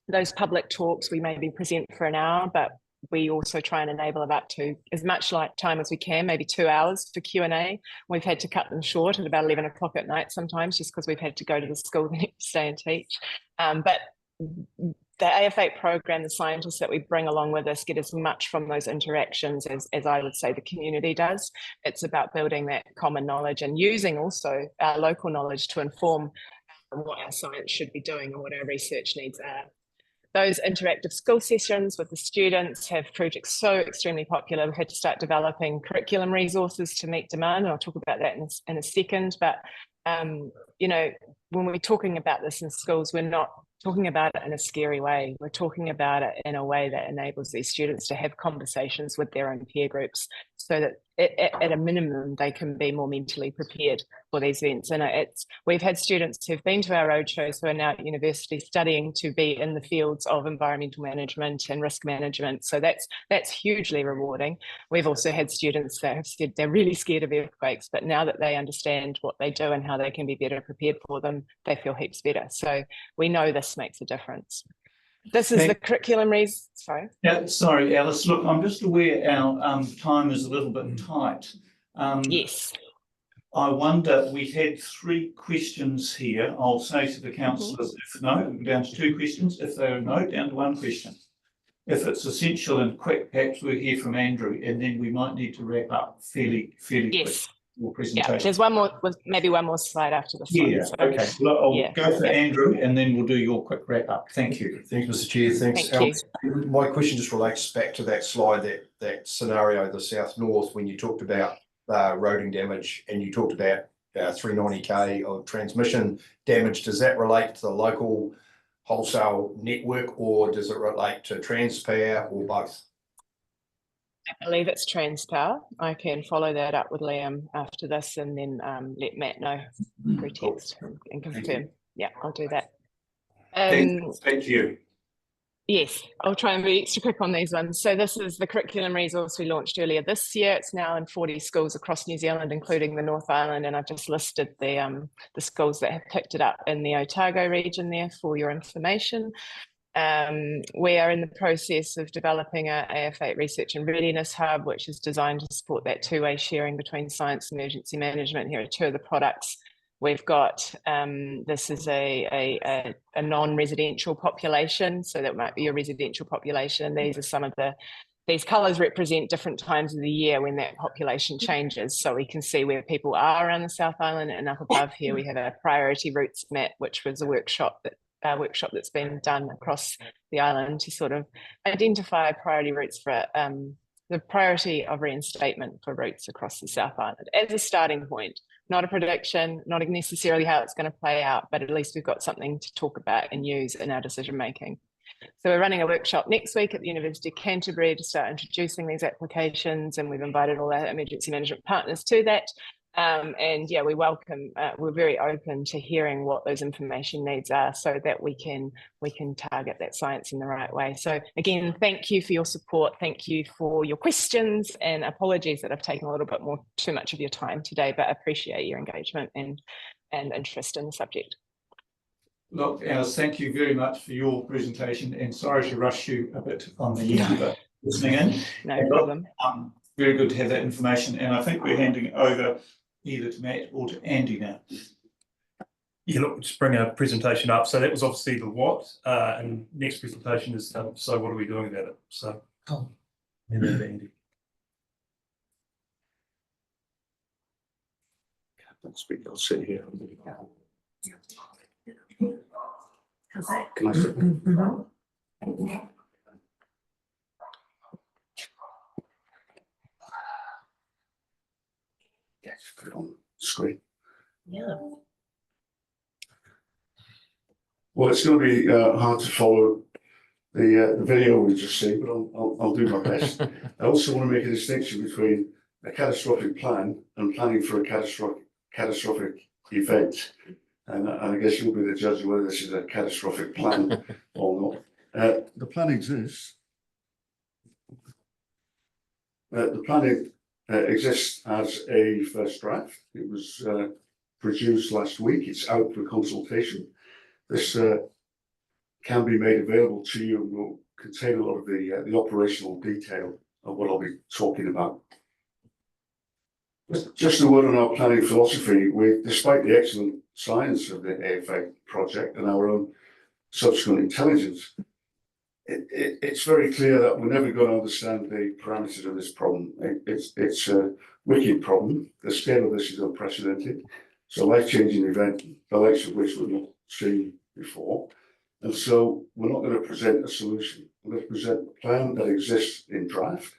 those public talks, we maybe present for an hour, but we also try and enable them up to as much time as we can, maybe 2 hours for Q&A. We've had to cut them short at about 11 o'clock at night sometimes, just because we've had to go to the school the next day and teach. But the AF8 program, the scientists that we bring along with us get as much from those interactions as I would say the community does. It's about building that common knowledge and using also our local knowledge to inform what our science should be doing and what our research needs are. Those interactive school sessions with the students have proved so extremely popular. We've had to start developing curriculum resources to meet demand, and I'll talk about that in a second. But, when we're talking about this in schools, we're not talking about it in a scary way. We're talking about it in a way that enables these students to have conversations with their own peer groups so that at a minimum, they can be more mentally prepared for these events. And we've had students who've been to our roadshows who are now at university studying to be in the fields of environmental management and risk management. So that's hugely rewarding. We've also had students that have said they're really scared of earthquakes, but now that they understand what they do and how they can be better prepared for them, they feel heaps better. So we know this makes a difference. This is the curriculum sorry. Yeah, sorry, Alice. Look, I'm just aware our time is a little bit tight. Yes. I wonder, we had 3 questions here. I'll say to the councillors, if no, down to 2 questions. If they are no, down to 1 question. If it's essential and quick, perhaps we'll hear from Andrew, and then we might need to wrap up fairly quick. Presentation. Yeah, there's maybe one more slide after this one. Yeah, so, okay. Well, I'll go for Andrew, and then we'll do your quick wrap up. Thank you. Thanks, Mr. Chair. Thanks, Alice. My question just relates back to that slide, that scenario, the south-north, when you talked about eroding damage, and you talked about 390K of transmission damage. Does that relate to the local wholesale network, or does it relate to Transpower, or both? I believe it's Transpower. I can follow that up with Liam after this and then let Matt know through text and confirm. Yeah, I'll do that. Thank you. Yes, I'll try and be extra quick on these ones. So this is the curriculum resource we launched earlier this year. It's now in 40 schools across New Zealand, including the North Island, and I've just listed the schools that have picked it up in the Otago region there for your information. We are in the process of developing our AF8 Research and Readiness Hub, which is designed to support that two-way sharing between science and emergency management. Here are two of the products we've got. This is a non-residential population, so that might be your residential population. These are some of these colours represent different times of the year when that population changes. So we can see where people are around the South Island, and up above here we have a priority routes map, which was a workshop that's been done across the island to sort of identify priority routes for the priority of reinstatement for routes across the South Island as a starting point. Not a prediction, not necessarily how it's going to play out, but at least we've got something to talk about and use in our decision making. So we're running a workshop next week at the University of Canterbury to start introducing these applications, and we've invited all our emergency management partners to that. And yeah, we're very open to hearing what those information needs are so that we can target that science in the right way. So again, thank you for your support. Thank you for your questions, and apologies that I've taken a little bit too much of your time today, but I appreciate your engagement and interest in the subject. Look, Alice, thank you very much for your presentation, and sorry to rush you a bit on the end, but listening in. No problem. Very good to have that information, and I think we're handing over either to Matt or to Andy now. Yeah, look, just bring our presentation up. So that was obviously the what, and next presentation is so what are we doing about it? So, and then Andy. I'll sit here. Can I sit? Yeah, just put it on screen. Yeah. Well, it's going to be hard to follow the video we just seen, but I'll do my best. I also want to make a distinction between a catastrophic plan and planning for a catastrophic event. And I guess you'll be the judge of whether this is a catastrophic plan or not. The plan exists. The plan exists as a first draft. It was produced last week. It's out for consultation. This can be made available to you and will contain a lot of the operational detail of what I'll be talking about. Just a word on our planning philosophy. Despite the excellent science of the AF8 project and our own subsequent intelligence, it's very clear that we're never going to understand the parameters of this problem. It's a wicked problem. The scale of this is unprecedented. It's a life-changing event, the likes of which we've not seen before. And so we're not going to present a solution. We're going to present a plan that exists in draft,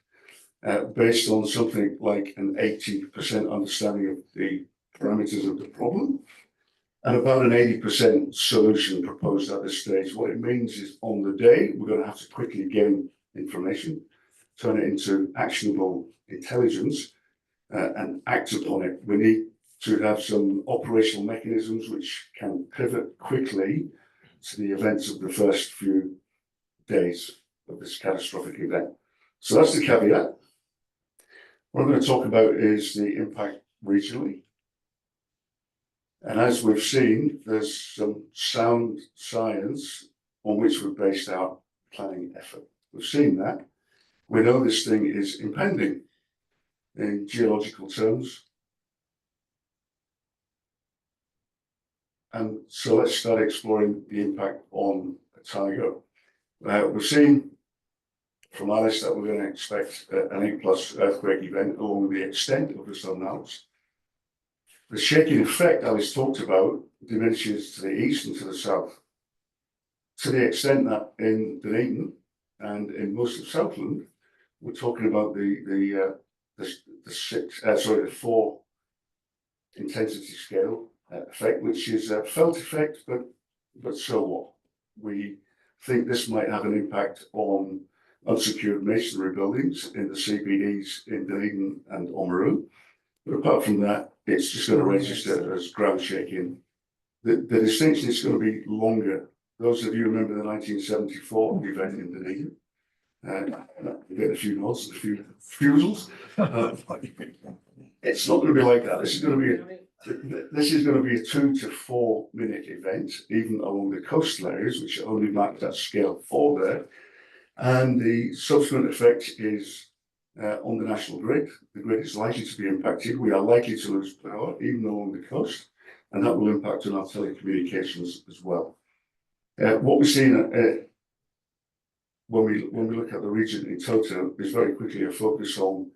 based on something like an 80% understanding of the parameters of the problem, and about an 80% solution proposed at this stage. What it means is on the day, we're going to have to quickly gain information, turn it into actionable intelligence, and act upon it. We need to have some operational mechanisms which can pivot quickly to the events of the first few days of this catastrophic event. So that's the caveat. What I'm going to talk about is the impact regionally. And as we've seen, there's some sound science on which we've based our planning effort. We've seen that. We know this thing is impending in geological terms. And so let's start exploring the impact on Otago. We've seen from Alice that we're going to expect an 8+ earthquake event along with the extent of the Southern Alps. The shaking effect Alice talked about diminishes to the east and to the south, to the extent that in Dunedin and in most of Southland, we're talking about the the 4 intensity scale effect, which is a felt effect, but so what? We think this might have an impact on unsecured masonry buildings in the CBDs in Dunedin and Oamaru. But apart from that, it's just going to register as ground shaking. The distinction is going to be longer. Those of you remember the 1974 event in Dunedin, you get a few nods, a few refusals. It's not going to be like that. This is going to be a 2 to 4 minute event, even along the coastal areas, which are only marked at scale 4 there. And the subsequent effect is on the national grid. The grid is likely to be impacted. We are likely to lose power, even along the coast, and that will impact on our telecommunications as well. What we've seen when we look at the region in total is very quickly a focus on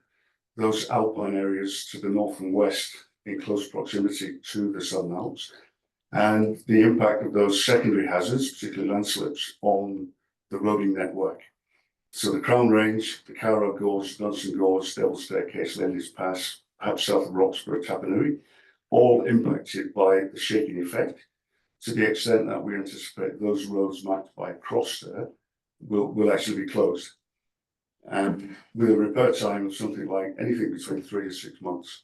those alpine areas to the north and west in close proximity to the Southern Alps, and the impact of those secondary hazards, particularly landslips, on the roading network. So the Crown Range, the Carrow Gorge, Dunstan Gorge, Devil's Staircase, Lindy's Pass, perhaps south of Roxburgh, Tapanui, all impacted by the shaking effect, to the extent that we anticipate those roads marked by a cross there will actually be closed. And with a repair time of something like anything between 3 to 6 months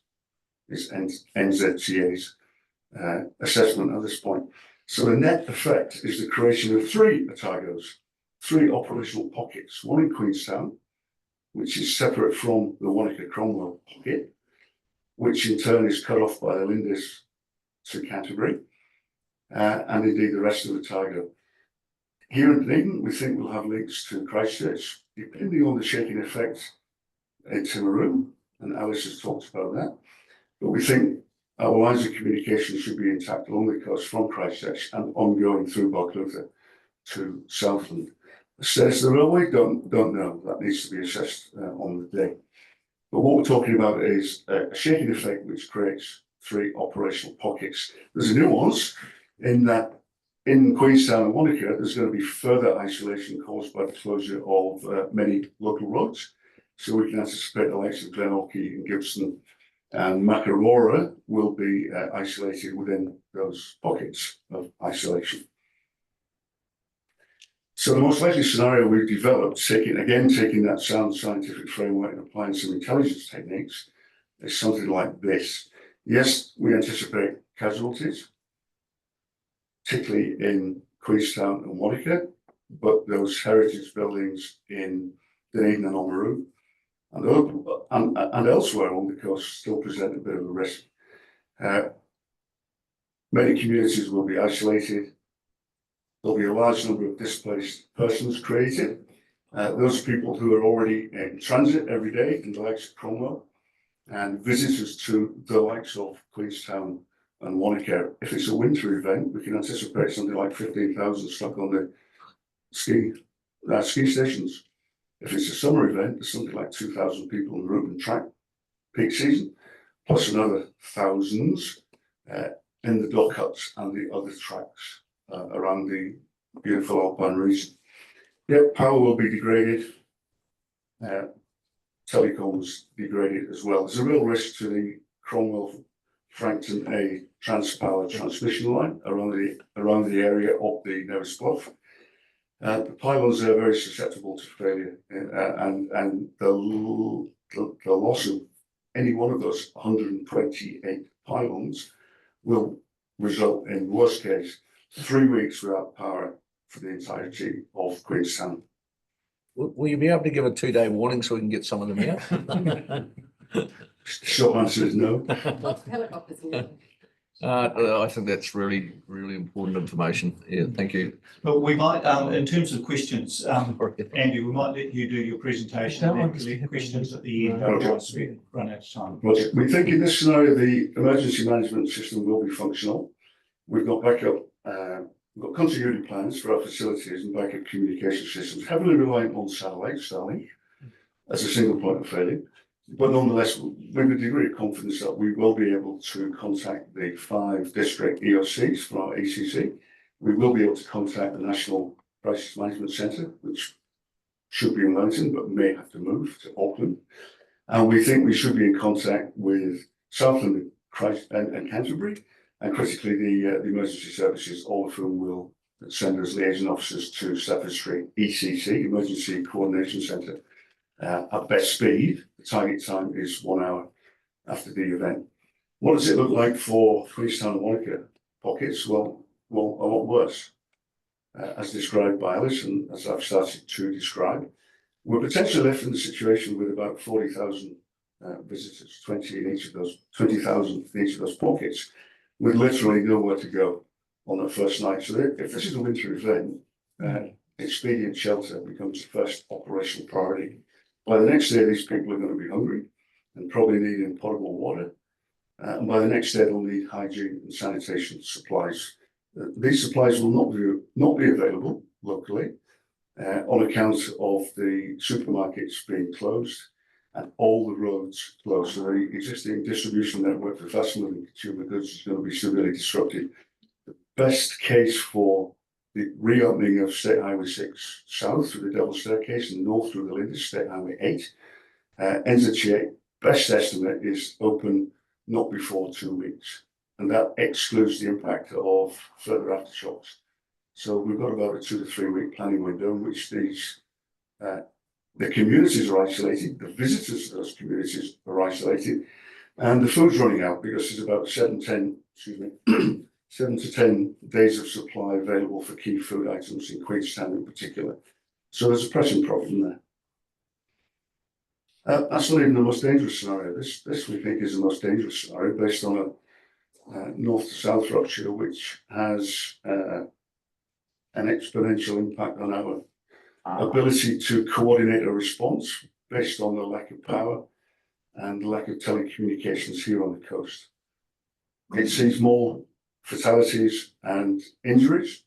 is NZTA's assessment at this point. So the net effect is the creation of 3 Otagos, 3 operational pockets, one in Queenstown, which is separate from the Wanaka-Cromwell pocket, which in turn is cut off by the Lindis to Canterbury, and indeed the rest of Otago. Here in Dunedin, we think we'll have links to Christchurch, depending on the shaking effect in Timaru, and Alice has talked about that. But we think our lines of communication should be intact along the coast from Christchurch and ongoing through Barclutha to Southland. The status of the railway, don't know. That needs to be assessed on the day. But what we're talking about is a shaking effect which creates 3 operational pockets. There's a nuance in that in Queenstown and Wanaka, there's going to be further isolation caused by the closure of many local roads. So we can anticipate the likes of Glenorchy and Gibson and Makarora will be isolated within those pockets of isolation. So the most likely scenario we've developed, taking that sound scientific framework and applying some intelligence techniques, is something like this. Yes, we anticipate casualties, particularly in Queenstown and Wanaka, but those heritage buildings in Dunedin and Oamaru and elsewhere on the coast still present a bit of a risk. Many communities will be isolated. There'll be a large number of displaced persons created. Those people who are already in transit every day in the likes of Cromwell, and visitors to the likes of Queenstown and Wanaka. If it's a winter event, we can anticipate something like 15,000 stuck on the ski stations. If it's a summer event, there's something like 2,000 people on the route and track peak season, plus another thousands in the dock huts and the other tracks around the beautiful alpine region. Yep, power will be degraded. Telecoms degraded as well. There's a real risk to the Cromwell Frankton A Transpower transmission line around the area of the Nevis Bluff. The pylons are very susceptible to failure, and the loss of any one of those 128 pylons will result in, worst case, 3 weeks without power for the entirety of Queenstown. Will you be able to give a 2-day warning so we can get some of them out? Short answer is no. Lots of helicopters here. I think that's really, really important information. Yeah, thank you. But we might, in terms of questions, Andy, we might let you do your presentation and then collect questions at the end. Otherwise, we run out of time. We think in this scenario, the emergency management system will be functional. We've got backup, we've got continuity plans for our facilities and backup communication systems, heavily reliant on satellite, Starlink, as a single point of failure. But nonetheless, with a degree of confidence that we will be able to contact the 5 district EOCs from our ACC. We will be able to contact the National Crisis Management Centre, which should be in Wellington, but may have to move to Auckland. And we think we should be in contact with Southland and Canterbury, and critically the emergency services, all of whom will send us liaison officers to Stafford Street ECC, Emergency Coordination Centre, at best speed. The target time is 1 hour after the event. What does it look like for Queenstown and Wanaka pockets? Well, a lot worse. As described by Alice, and as I've started to describe, we're potentially left in the situation with about 40,000 visitors, 20,000 in each of those pockets, with literally nowhere to go on the first night. So if this is a winter event, expedient shelter becomes the first operational priority. By the next day, these people are going to be hungry and probably needing potable water. And by the next day, they'll need hygiene and sanitation supplies. These supplies will not be available locally on account of the supermarkets being closed and all the roads closed. So the existing distribution network for fast moving consumer goods is going to be severely disrupted. The best case for the reopening of State Highway 6 south through the Double Staircase and north through the Lindis, State Highway 8, NZTA best estimate is open not before 2 weeks. And that excludes the impact of further aftershocks. So we've got about a 2 to 3 week planning window in which the communities are isolated, the visitors to those communities are isolated, and the food's running out because there's about 7 to 10 days of supply available for key food items in Queenstown in particular. So there's a pressing problem there. That's not even the most dangerous scenario. This we think is the most dangerous scenario based on a north to south rupture, which has an exponential impact on our ability to coordinate a response based on the lack of power and the lack of telecommunications here on the coast. It sees more fatalities and injuries.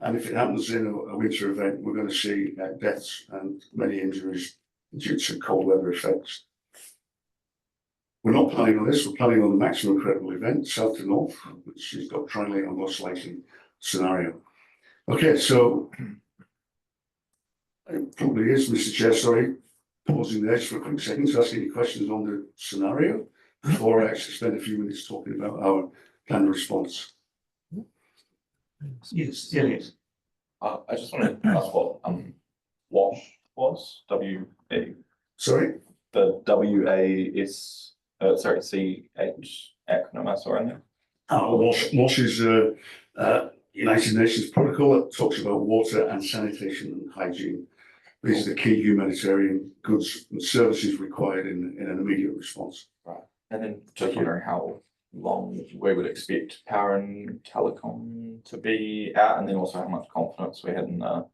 And if it happens in a winter event, we're going to see deaths and many injuries due to cold weather effects. We're not planning on this, we're planning on the maximum credible event, south to north, which is doctrinally our most likely scenario. Okay, so it probably is, Mr. Chair, sorry, pausing there for a quick second to ask any questions on the scenario before I actually spend a few minutes talking about our planned response. Yes, Elliot. I just wanted to ask what WASH was, W-A. Sorry? The W-A-S, sorry, C-H acronym I saw in there. WASH is a United Nations protocol that talks about water and sanitation and hygiene. These are the key humanitarian goods and services required in an immediate response. Right. And then just wondering how long we would expect power and telecom to be out, and then also how much confidence we had in, that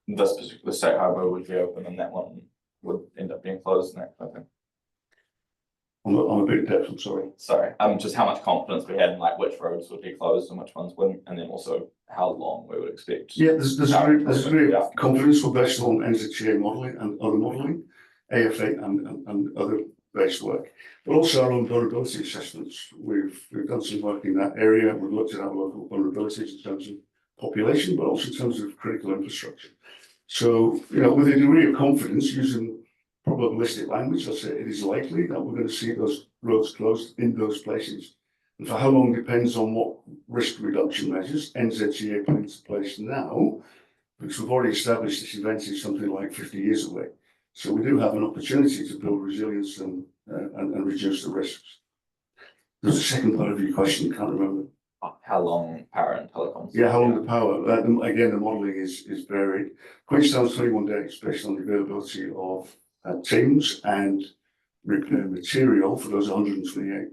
this particular state highway would be open and that one would end up being closed and that kind of thing. I'm a bit deaf, I'm sorry. Sorry, just how much confidence we had in like which roads would be closed and which ones wouldn't, and then also how long we would expect. Yeah, there's a degree of confidence we're based on NZTA modelling and other modelling, AFA and other based work, but also our own vulnerability assessments. We've done some work in that area. We've looked at our local vulnerabilities in terms of population, but also in terms of critical infrastructure. So, with a degree of confidence, using probabilistic language, I'll say it is likely that we're going to see those roads closed in those places. And for how long depends on what risk reduction measures NZTA put into place now, because we've already established this event is something like 50 years away. So we do have an opportunity to build resilience and reduce the risks. There's a second part of your question, can't remember. How long power and telecoms? Yeah, how long the power? Again, the modelling is varied. Queenstown's 21 days based on the availability of teams and repair material for those 128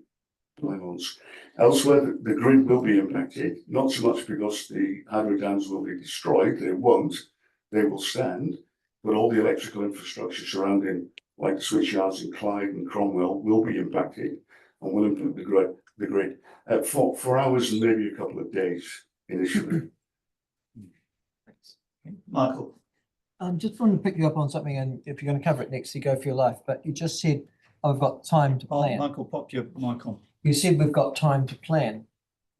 pylons. Elsewhere, the grid will be impacted, not so much because the hydro dams will be destroyed, they won't, they will stand, but all the electrical infrastructure surrounding, like the switchyards in Clyde and Cromwell, will be impacted and will impact the grid for hours and maybe a couple of days initially. Michael. Just wanted to pick you up on something, and if you're going to cover it next, you go for your life. But you just said, I've got time to plan. Michael, pop your mic on. You said we've got time to plan.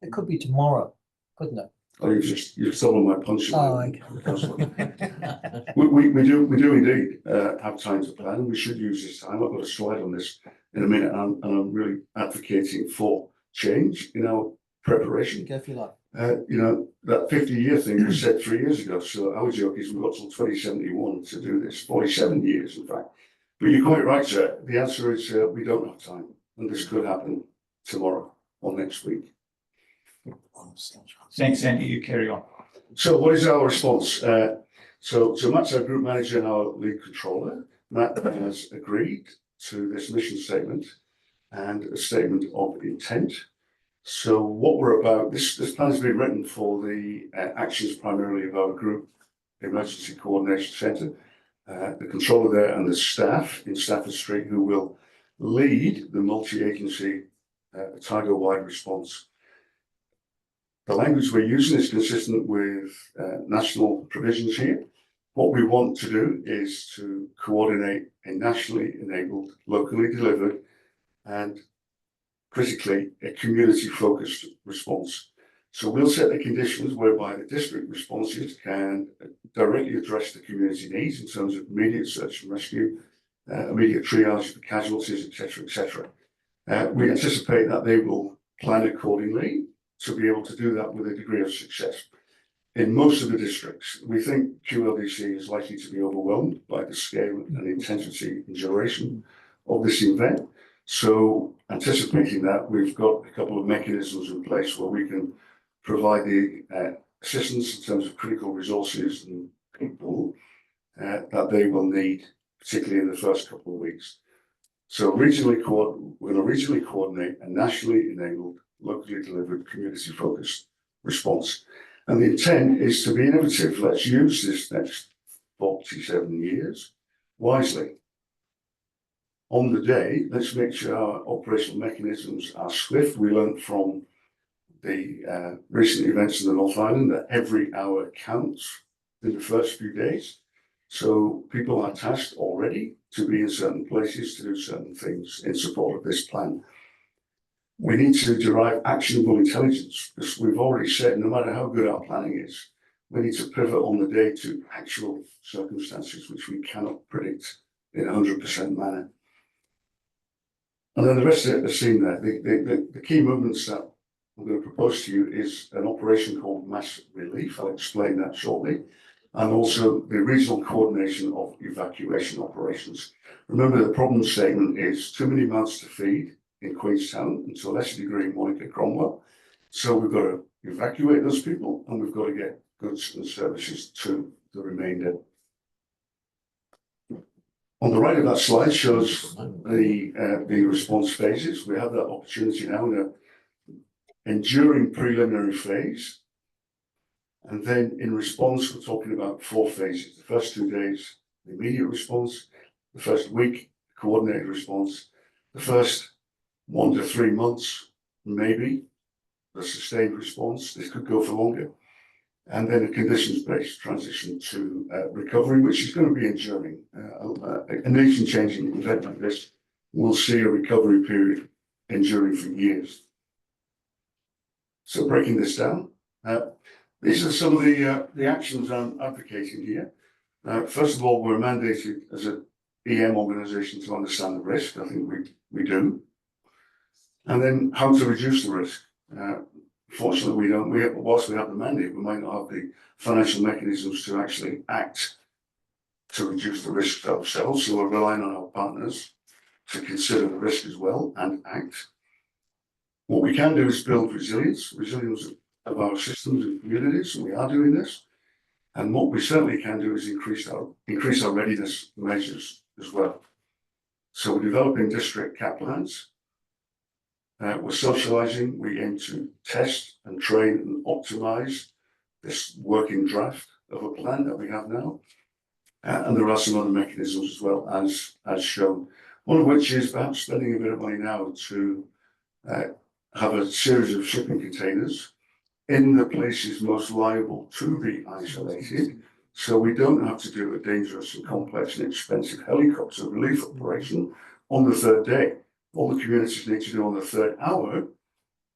It could be tomorrow, couldn't it? Oh, you've stolen my punchline. okay. We do indeed have time to plan. We should use this time. I've got a slide on this in a minute, and I'm really advocating for change in our preparation. Go if you like. You know, that 50-year thing was said 3 years ago. So our joke is we've got till 2071 to do this, 47 years, in fact. But you're quite right, sir. The answer is we don't have time, and this could happen tomorrow or next week. Thanks, Andy. You carry on. So what is our response? So Matt's our group manager and our lead controller. Matt has agreed to this mission statement and a statement of intent. So what we're about, this plan has been written for the actions primarily of our group emergency coordination centre, the controller there and the staff in Stafford Street who will lead the multi-agency Tiger-wide response. The language we're using is consistent with national provisions here. What we want to do is to coordinate a nationally enabled, locally delivered, and critically a community-focused response. So we'll set the conditions whereby the district responses can directly address the community needs in terms of immediate search and rescue, immediate triage for casualties, etc., etc. We anticipate that they will plan accordingly to be able to do that with a degree of success. In most of the districts, we think QLDC is likely to be overwhelmed by the scale and intensity and duration of this event. So anticipating that, we've got a couple of mechanisms in place where we can provide the assistance in terms of critical resources and people that they will need, particularly in the first couple of weeks. So we're going to regionally coordinate a nationally enabled, locally delivered, community-focused response. And the intent is to be innovative. Let's use this next 47 years wisely. On the day, let's make sure our operational mechanisms are swift. We learned from the recent events in the North Island that every hour counts in the first few days. So people are tasked already to be in certain places to do certain things in support of this plan. We need to derive actionable intelligence, because we've already said no matter how good our planning is, we need to pivot on the day to actual circumstances which we cannot predict in a 100% manner. And then the rest of it is seen there. The key movements that I'm going to propose to you is an operation called Mass Relief. I'll explain that shortly. And also the regional coordination of evacuation operations. Remember, the problem statement is too many mouths to feed in Queenstown, and to a lesser degree in Monica Cromwell. So we've got to evacuate those people, and we've got to get goods and services to the remainder. On the right of that slide shows the response phases. We have that opportunity now in an enduring preliminary phase. And then in response, we're talking about 4 phases. The first 2 days, the immediate response. The first week, coordinated response. The first 1 to 3 months, maybe, the sustained response. This could go for longer. And then a conditions-based transition to recovery, which is going to be enduring. A nation-changing event like this will see a recovery period enduring for years. So breaking this down, these are some of the actions I'm advocating here. First of all, we're mandated as an EM organisation to understand the risk. I think we do. And then how to reduce the risk. Fortunately, we don't. Whilst we have the mandate, we might not have the financial mechanisms to actually act to reduce the risk ourselves. So we're relying on our partners to consider the risk as well and act. What we can do is build resilience of our systems and communities, and we are doing this. And what we certainly can do is increase our readiness measures as well. So we're developing district CAP plans. We're socialising. We aim to test and train and optimise this working draft of a plan that we have now. And there are some other mechanisms as well as shown. One of which is perhaps spending a bit of money now to have a series of shipping containers in the places most liable to be isolated, so we don't have to do a dangerous and complex and expensive helicopter relief operation on the 3rd day. All the communities need to do on the 3rd hour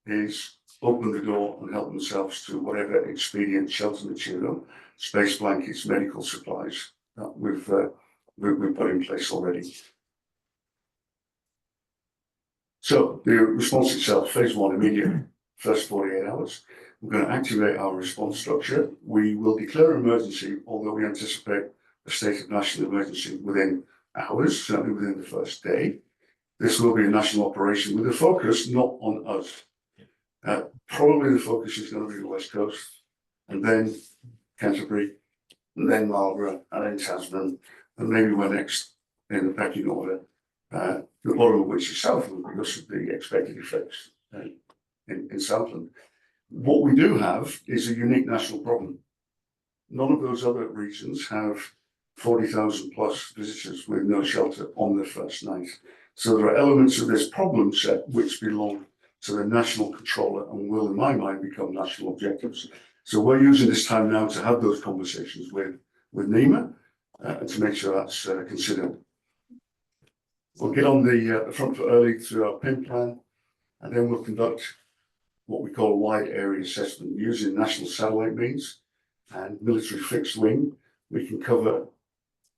is open the door and help themselves to whatever expedient shelter material, space blankets, medical supplies that we've put in place already. So the response itself, phase one, immediate, first 48 hours. We're going to activate our response structure. We will declare an emergency, although we anticipate a state of national emergency within hours, certainly within the first day. This will be a national operation with a focus not on us. Probably the focus is going to be the West Coast, and then Canterbury, and then Marlborough, and then Tasman, and maybe we're next in the pecking order. The bottom of which is Southland because of the expected effects in Southland. What we do have is a unique national problem. None of those other regions have 40,000 plus visitors with no shelter on their first night. So there are elements of this problem set which belong to the national controller and will, in my mind, become national objectives. So we're using this time now to have those conversations with NEMA and to make sure that's considered. We'll get on the front foot early through our PIM plan, and then we'll conduct what we call a wide area assessment using national satellite means and military fixed wing. We can cover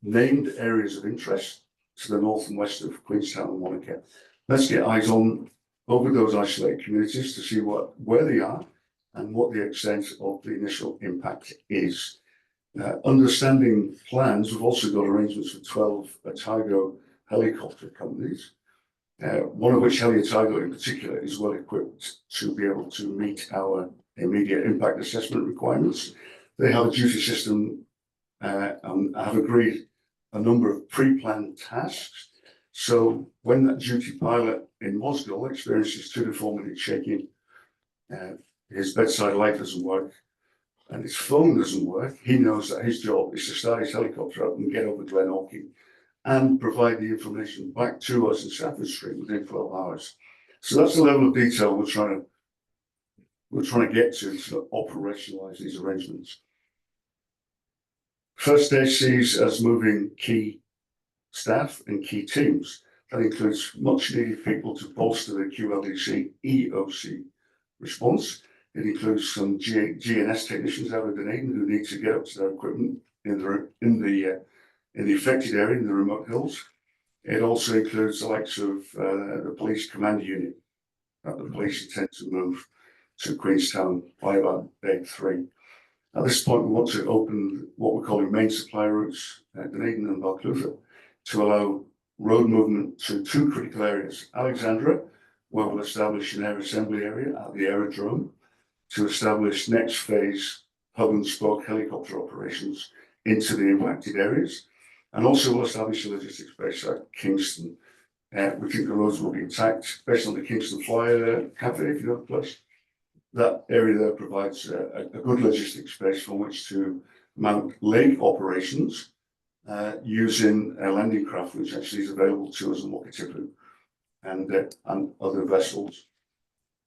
named areas of interest to the north and west of Queenstown and Wanaka. Let's get eyes on over those isolated communities to see where they are and what the extent of the initial impact is. Understanding plans, we've also got arrangements with 12 Otago helicopter companies, one of which Heli Otago in particular is well equipped to be able to meet our immediate impact assessment requirements. They have a duty system and have agreed a number of pre-planned tasks. So when that duty pilot in Mosgiel experiences 2 to 4 minute shaking, his bedside light doesn't work, and his phone doesn't work, he knows that his job is to start his helicopter up and get over Glenorchy and provide the information back to us in Stafford Street within 12 hours. So that's the level of detail we're trying to get to operationalize these arrangements. First day sees us moving key staff and key teams. That includes much needed people to bolster the QLDC EOC response. It includes some GNS technicians out of Dunedin who need to get up to their equipment in the affected area in the remote hills. It also includes the likes of the police command unit that the police intend to move to Queenstown by about day 3. At this point, we want to open what we're calling main supply routes, Dunedin and Balclutha, to allow road movement to 2 critical areas. Alexandra, where we'll establish an air assembly area at the aerodrome to establish next phase hub and spoke helicopter operations into the impacted areas. And also we'll establish a logistics base at Kingston. We think the roads will be intact based on the Kingston Flyer Cafe, if you know the place. That area there provides a good logistics space from which to mount lake operations using a landing craft, which actually is available to us in Wakatipu and other vessels.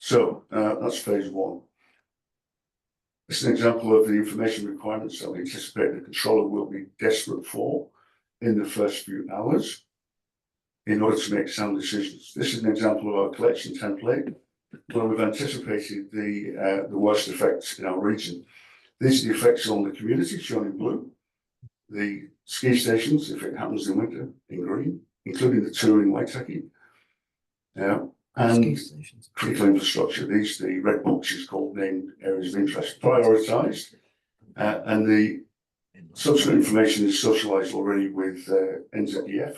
So that's phase 1. This is an example of the information requirements that we anticipate the controller will be desperate for in the first few hours in order to make sound decisions. This is an example of our collection template where we've anticipated the worst effects in our region. These are the effects on the community shown in blue, the ski stations, if it happens in winter, in green, including the 2 in Waitaki, and critical infrastructure. These are the red boxes called named areas of interest, prioritised, and the subsequent information is socialised already with NZDF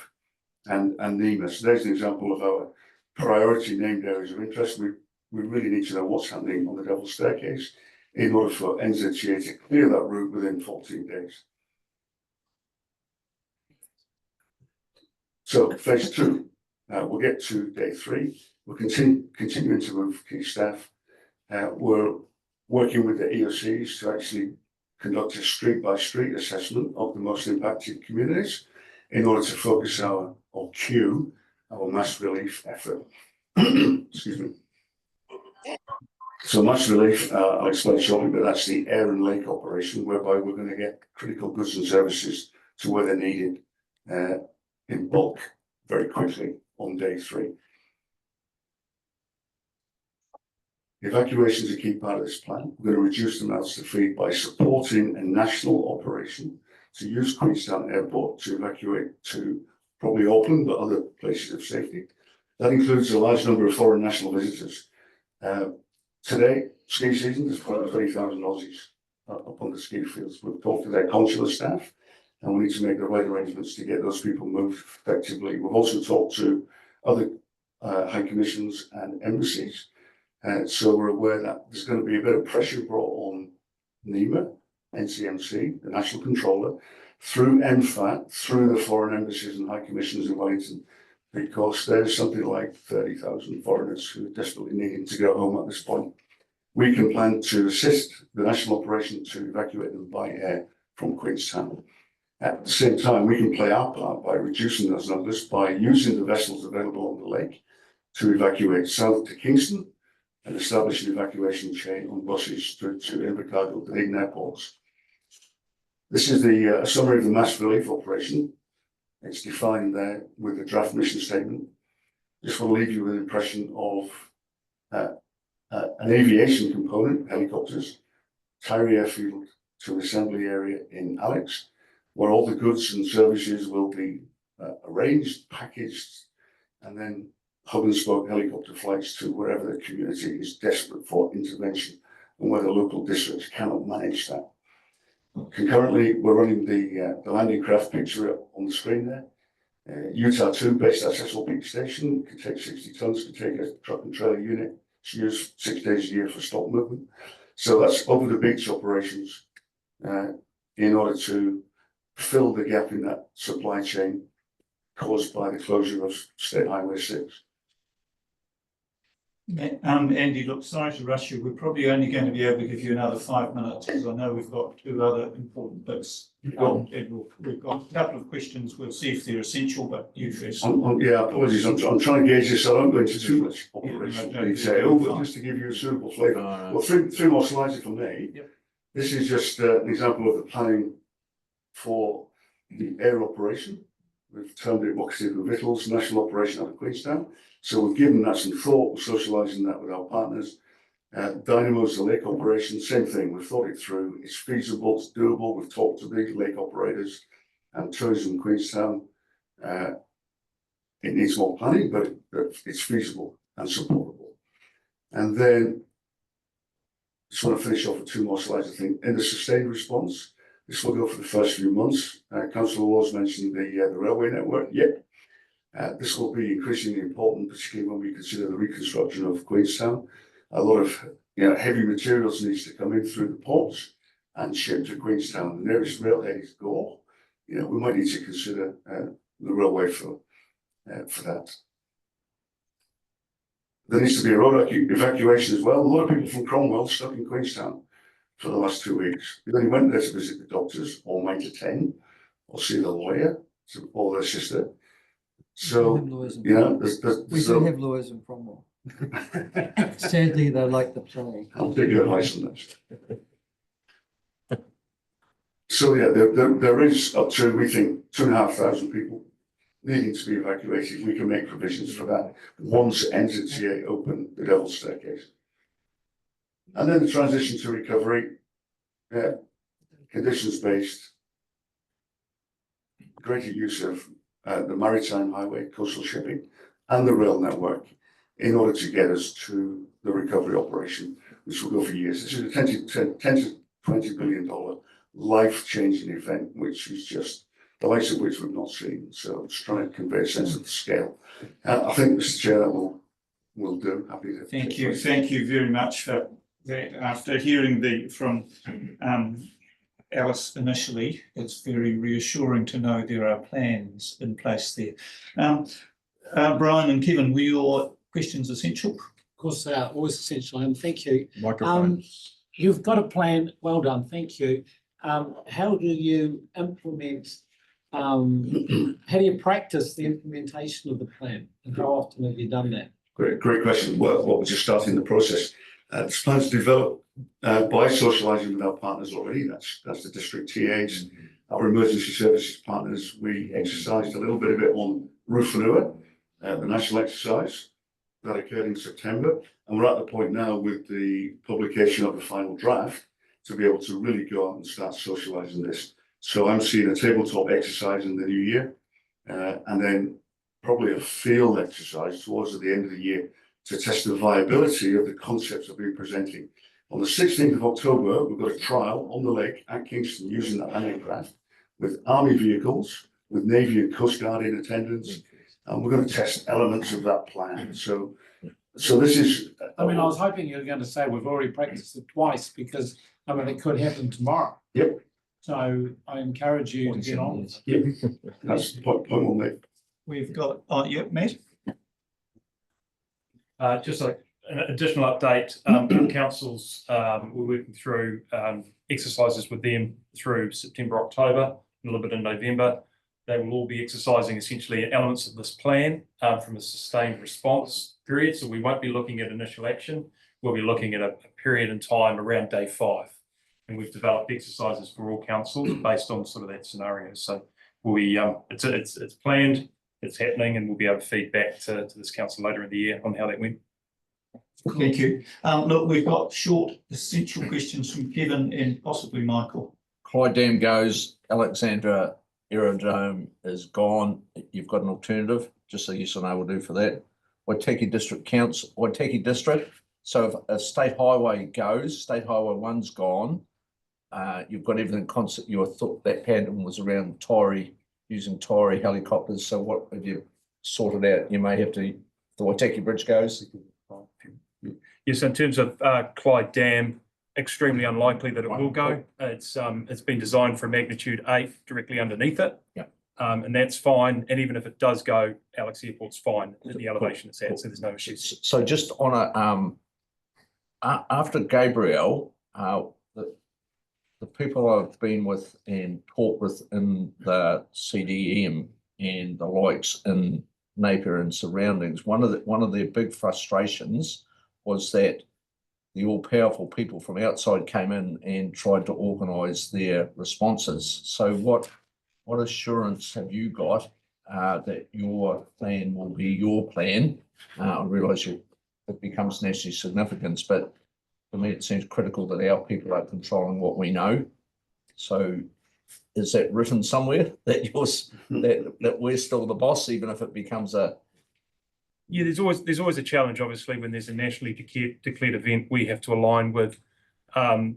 and NEMA. So there's an example of our priority named areas of interest. We really need to know what's happening on the Devil's Staircase in order for NZTA to clear that route within 14 days. So phase 2, we'll get to day 3. We're continuing to move key staff. We're working with the EOCs to actually conduct a street-by-street assessment of the most impacted communities in order to focus our mass relief effort. Excuse me. So mass relief, I'll explain shortly, but that's the air and lake operation whereby we're going to get critical goods and services to where they're needed in bulk very quickly on day 3. Evacuation is a key part of this plan. We're going to reduce the mouths to feed by supporting a national operation to use Queenstown Airport to evacuate to probably Auckland, but other places of safety. That includes a large number of foreign national visitors. Today, ski season, there's probably 20,000 Aussies up on the ski fields. We've talked to their consular staff, and we need to make the right arrangements to get those people moved effectively. We've also talked to other high commissions and embassies. So we're aware that there's going to be a bit of pressure brought on NEMA, NCMC, the national controller, through MFAT, through the foreign embassies and high commissions in Wellington, because there's something like 30,000 foreigners who are desperately needing to go home at this point. We can plan to assist the national operation to evacuate them by air from Queenstown. At the same time, we can play our part by reducing those numbers by using the vessels available on the lake to evacuate south to Kingston and establish an evacuation chain on buses through to Invercargill, Dunedin airports. This is the summary of the mass relief operation. It's defined there with a draft mission statement. This will leave you with an impression of an aviation component, helicopters, Tyree Airfield to an assembly area in Alex, where all the goods and services will be arranged, packaged, and then hub and spoke helicopter flights to wherever the community is desperate for intervention and where the local districts cannot manage that. Concurrently, we're running the landing craft picture on the screen there. Utah 2 based at Cecil Beach Station can take 60 tons, can take a truck and trailer unit. It's used 6 days a year for stop movement. So that's over the beach operations in order to fill the gap in that supply chain caused by the closure of State Highway 6. Andy, look, sorry to rush you. We're probably only going to be able to give you another 5 minutes because I know we've got 2 other important bits. We've got a couple of questions. We'll see if they're essential, but you first. Yeah, apologies. I'm trying to gauge this. I don't go into too much operational detail, but just to give you a suitable flavour. Well, three more slides if I may. Yep. This is just an example of the planning for the air operation. We've termed it Moxie with Vittles, national operation out of Queenstown. So we've given that some thought, we're socialising that with our partners. Dynamo's the lake operation, same thing, we've thought it through, it's feasible, it's doable, we've talked to the lake operators and Tourism Queenstown. It needs more planning, but it's feasible and supportable. And then, just want to finish off with 2 more slides, I think. In the sustained response, this will go for the first few months. Councillor Laws mentioned the railway network. Yep. This will be increasingly important, particularly when we consider the reconstruction of Queenstown. A lot of heavy materials needs to come in through the ports and shipped to Queenstown. The nearest railhead is Gore. We might need to consider the railway for that. There needs to be a road evacuation as well. A lot of people from Cromwell stuck in Queenstown for the last 2 weeks. They only went there to visit the doctors or might attend or see the lawyer or their sister. So, we do have lawyers in Cromwell. Sadly, they like the play. I'll take your advice on that. So yeah, there is up to, we think, 2,500 people needing to be evacuated. We can make provisions for that once NZTA open the Devil's Staircase. And then the transition to recovery, conditions-based, greater use of the maritime highway, coastal shipping, and the rail network in order to get us to the recovery operation, which will go for years. This is a $10 to $20 billion life-changing event, which is just the likes of which we've not seen. So just trying to convey a sense of the scale. I think, Mr. Chair, that will do. Happy to. Thank you. Thank you very much for that. After hearing from Alice initially, it's very reassuring to know there are plans in place there. Brian and Kevin, were your questions essential? Of course, they are always essential, and thank you. Microphone. You've got a plan. Well done. Thank you. How do you implement? How do you practice the implementation of the plan, and how often have you done that? Great question. Well, we're just starting the process. This plan's developed by socialising with our partners already. That's the district TAs, our emergency services partners. We exercised a little bit of it on Rufanua, the national exercise. that occurred in September. And we're at the point now with the publication of the final draft to be able to really go out and start socialising this. So I'm seeing a tabletop exercise in the new year, and then probably a field exercise towards the end of the year to test the viability of the concepts that we're presenting. On the 16th of October, we've got a trial on the lake at Kingston using the aircraft with Army vehicles, with Navy and Coast Guard in attendance, and we're going to test elements of that plan. So this is. I mean, I was hoping you were going to say we've already practiced it twice because, I mean, it could happen tomorrow. Yep. So I encourage you to get on with it. Yep. That's the point we'll make. We've got, yep, Matt. Just like an additional update, councils, we're working through exercises with them through September, October, a little bit in November. They will all be exercising essentially elements of this plan from a sustained response period. So we won't be looking at initial action. We'll be looking at a period in time around day 5. And we've developed exercises for all councils based on sort of that scenario. So we it's planned, it's happening, and we'll be able to feed back to this council later in the year on how that went. Thank you. Look, we've got short, essential questions from Kevin and possibly Michael. Clyde Dam goes, Alexandra Aerodrome is gone. You've got an alternative, just a yes or no will do for that. Waitaki District Council, Waitaki District. So if a state highway goes, state highway 1's gone, you've got everything constant. You thought that pattern was around Tory, using Tory helicopters. So what have you sorted out? You may have to, the Waitaki Bridge goes. Yes, in terms of Clyde Dam, extremely unlikely that it will go. It's been designed for magnitude 8 directly underneath it. Yeah. And that's fine. And even if it does go, Alex Airport's fine at the elevation it's at, so there's no issues. So just on a after Gabriel, the people I've been with and talked with in the CDM and the likes in Napier and surroundings, one of their big frustrations was that the all-powerful people from outside came in and tried to organise their responses. So what assurance have you got that your plan will be your plan? I realise it becomes national significance, but for me it seems critical that our people are controlling what we know. So is that written somewhere that that we're still the boss, even if it becomes a? Yeah, there's always a challenge, obviously, when there's a nationally declared event. We have to align with, the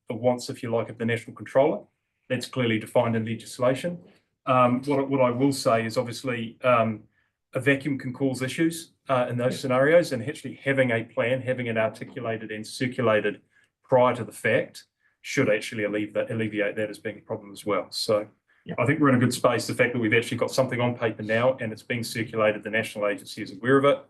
wants, if you like, of the national controller. That's clearly defined in legislation. What I will say is, obviously, a vacuum can cause issues in those scenarios, and actually having a plan, having it articulated and circulated prior to the fact, should actually alleviate that as being a problem as well. So. Yeah. I think we're in a good space. The fact that we've actually got something on paper now and it's being circulated, the national agency is aware of it,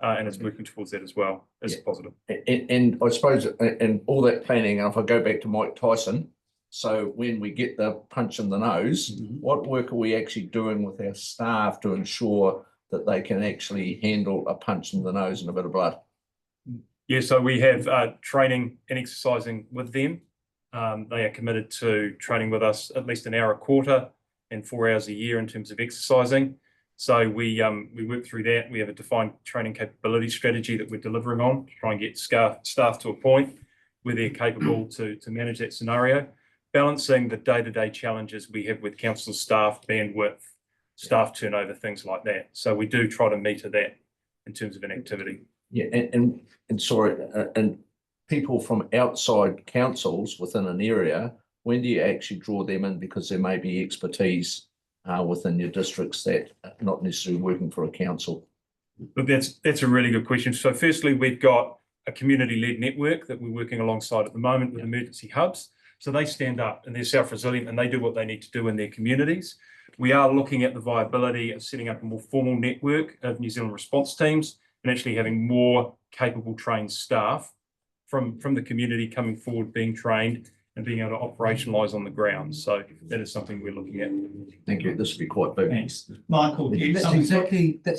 and it's working towards that as well. Is positive. And I suppose, and all that planning, and if I go back to Mike Tyson, so when we get the punch in the nose, what work are we actually doing with our staff to ensure that they can actually handle a punch in the nose and a bit of blood? Yeah, so we have training and exercising with them. They are committed to training with us at least an hour a quarter and 4 hours a year in terms of exercising. So we work through that. We have a defined training capability strategy that we're delivering on to try and get staff to a point where they're capable to manage that scenario, balancing the day-to-day challenges we have with council staff, bandwidth, staff turnover, things like that. So we do try to meter that in terms of an activity. Yeah, and sorry, and people from outside councils within an area, when do you actually draw them in? Because there may be expertise within your districts that are not necessarily working for a council. But that's a really good question. So firstly, we've got a community-led network that we're working alongside at the moment with emergency hubs. So they stand up and they're self-resilient and they do what they need to do in their communities. We are looking at the viability of setting up a more formal network of New Zealand response teams and actually having more capable trained staff from the community coming forward, being trained and being able to operationalise on the ground. So that is something we're looking at. Thank you. This would be quite big. Thanks. Michael, That's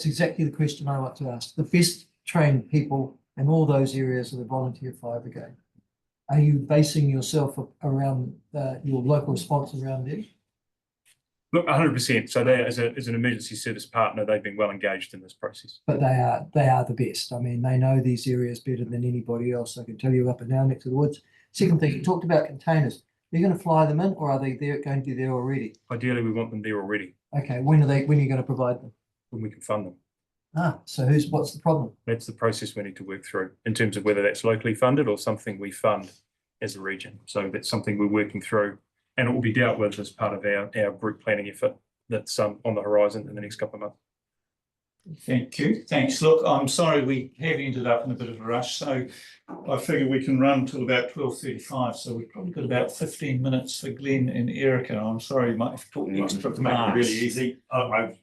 exactly the question I like to ask. The best trained people in all those areas of the volunteer fire brigade. Are you basing yourself around your local response around there? Look, 100%. So they, as an emergency service partner, they've been well engaged in this process. But they are the best. I mean, they know these areas better than anybody else. I can tell you up and down next to the woods. Second thing, you talked about containers. Are you going to fly them in, or are they going to be there already? Ideally, we want them there already Okay, when are you going to provide them? when we can fund them. So what's the problem? That's the process we need to work through in terms of whether that's locally funded or something we fund as a region. So that's something we're working through, and it will be dealt with as part of our group planning effort that's on the horizon in the next couple of months. Thank you. Thanks. Look, I'm sorry we have ended up in a bit of a rush, so I figure we can run till about 12:35. So we've probably got about 15 minutes for Glenn and Erica. I'm sorry, you might have to talk extra To make it really fast. easy, I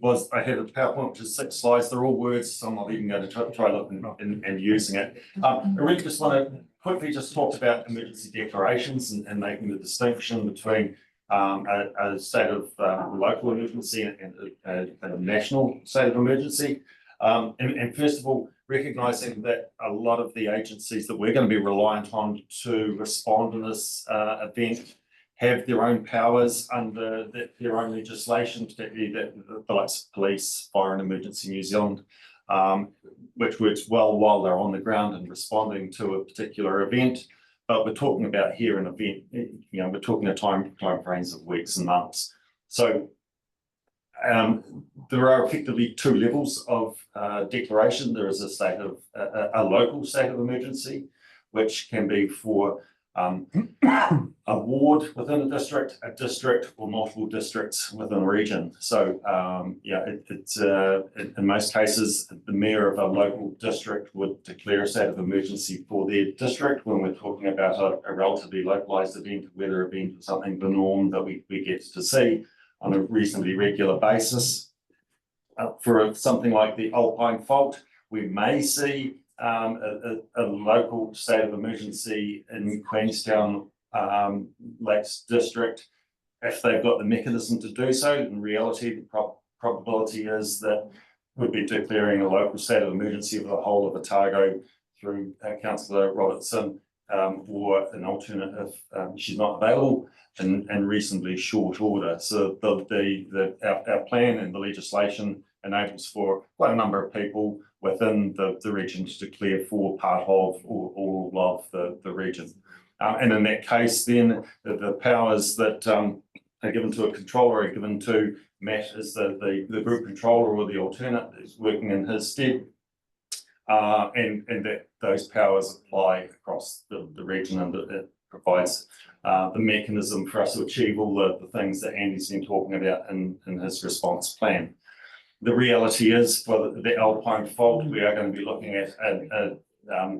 had a PowerPoint which is 6 slides, they're all words, so I'm not even going to try looking and using it. I really just want to quickly just talk about emergency declarations and making the distinction between a state of local emergency and a national state of emergency. And first of all, recognising that a lot of the agencies that we're going to be reliant on to respond in this event have their own powers under their own legislation, particularly the likes of police, fire and emergency New Zealand, which works well while they're on the ground and responding to a particular event. But we're talking about here an event, we're talking a time frames of weeks and months. So there are effectively 2 levels of declaration. There is a local state of emergency, which can be for a ward within a district, or multiple districts within a region. So it's in most cases, the mayor of a local district would declare a state of emergency for their district when we're talking about a relatively localized event, weather event, or something the norm that we get to see on a reasonably regular basis. For something like the Alpine Fault, we may see a local state of emergency in Queenstown Lakes District if they've got the mechanism to do so. In reality, the probability is that we'd be declaring a local state of emergency for the whole of Otago through Councillor Robertson, or an alternative, she's not available, in reasonably short order. So our plan and the legislation enables for quite a number of people within the region to declare for part of or all of the region. And in that case, then the powers that are given to a controller are given to Matt as the group controller, or the alternate is working in his stead. And that those powers apply across the region, and it provides the mechanism for us to achieve all the things that Andy's been talking about in his response plan. The reality is, for the Alpine Fault, we are going to be looking at a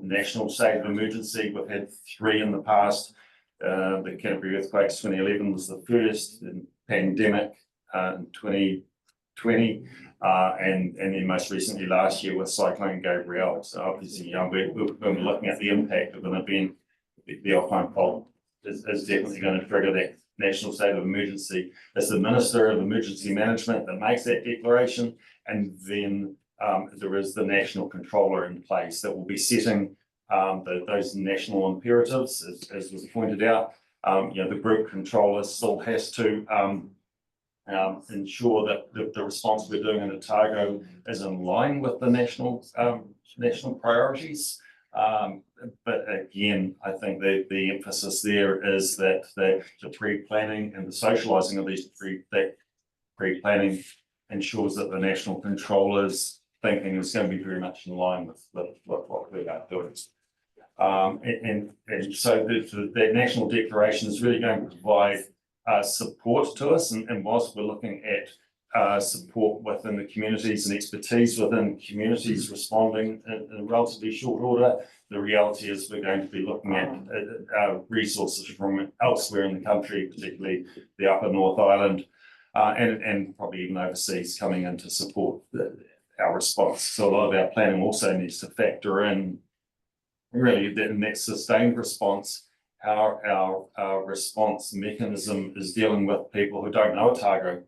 national state of emergency. We've had 3 in the past. The Canterbury earthquakes 2011 was the first, and pandemic in 2020, and then most recently last year with Cyclone Gabrielle. So obviously, when we're looking at the impact of an event, the Alpine Fault is definitely going to trigger that national state of emergency. It's the Minister of Emergency Management that makes that declaration, and then there is the national controller in place that will be setting those national imperatives, as was pointed out. The group controller still has to ensure that the response we're doing in Otago is in line with the national priorities. But again, I think the emphasis there is that the pre-planning and the socialising of these pre-planning ensures that the national controller's thinking is going to be very much in line with what we are doing. And so the national declaration is really going to provide support to us, and whilst we're looking at support within the communities and expertise within communities responding in relatively short order, the reality is we're going to be looking at resources from elsewhere in the country, particularly the Upper North Island, and probably even overseas, coming in to support our response. So a lot of our planning also needs to factor in really in that sustained response, how our response mechanism is dealing with people who don't know Otago,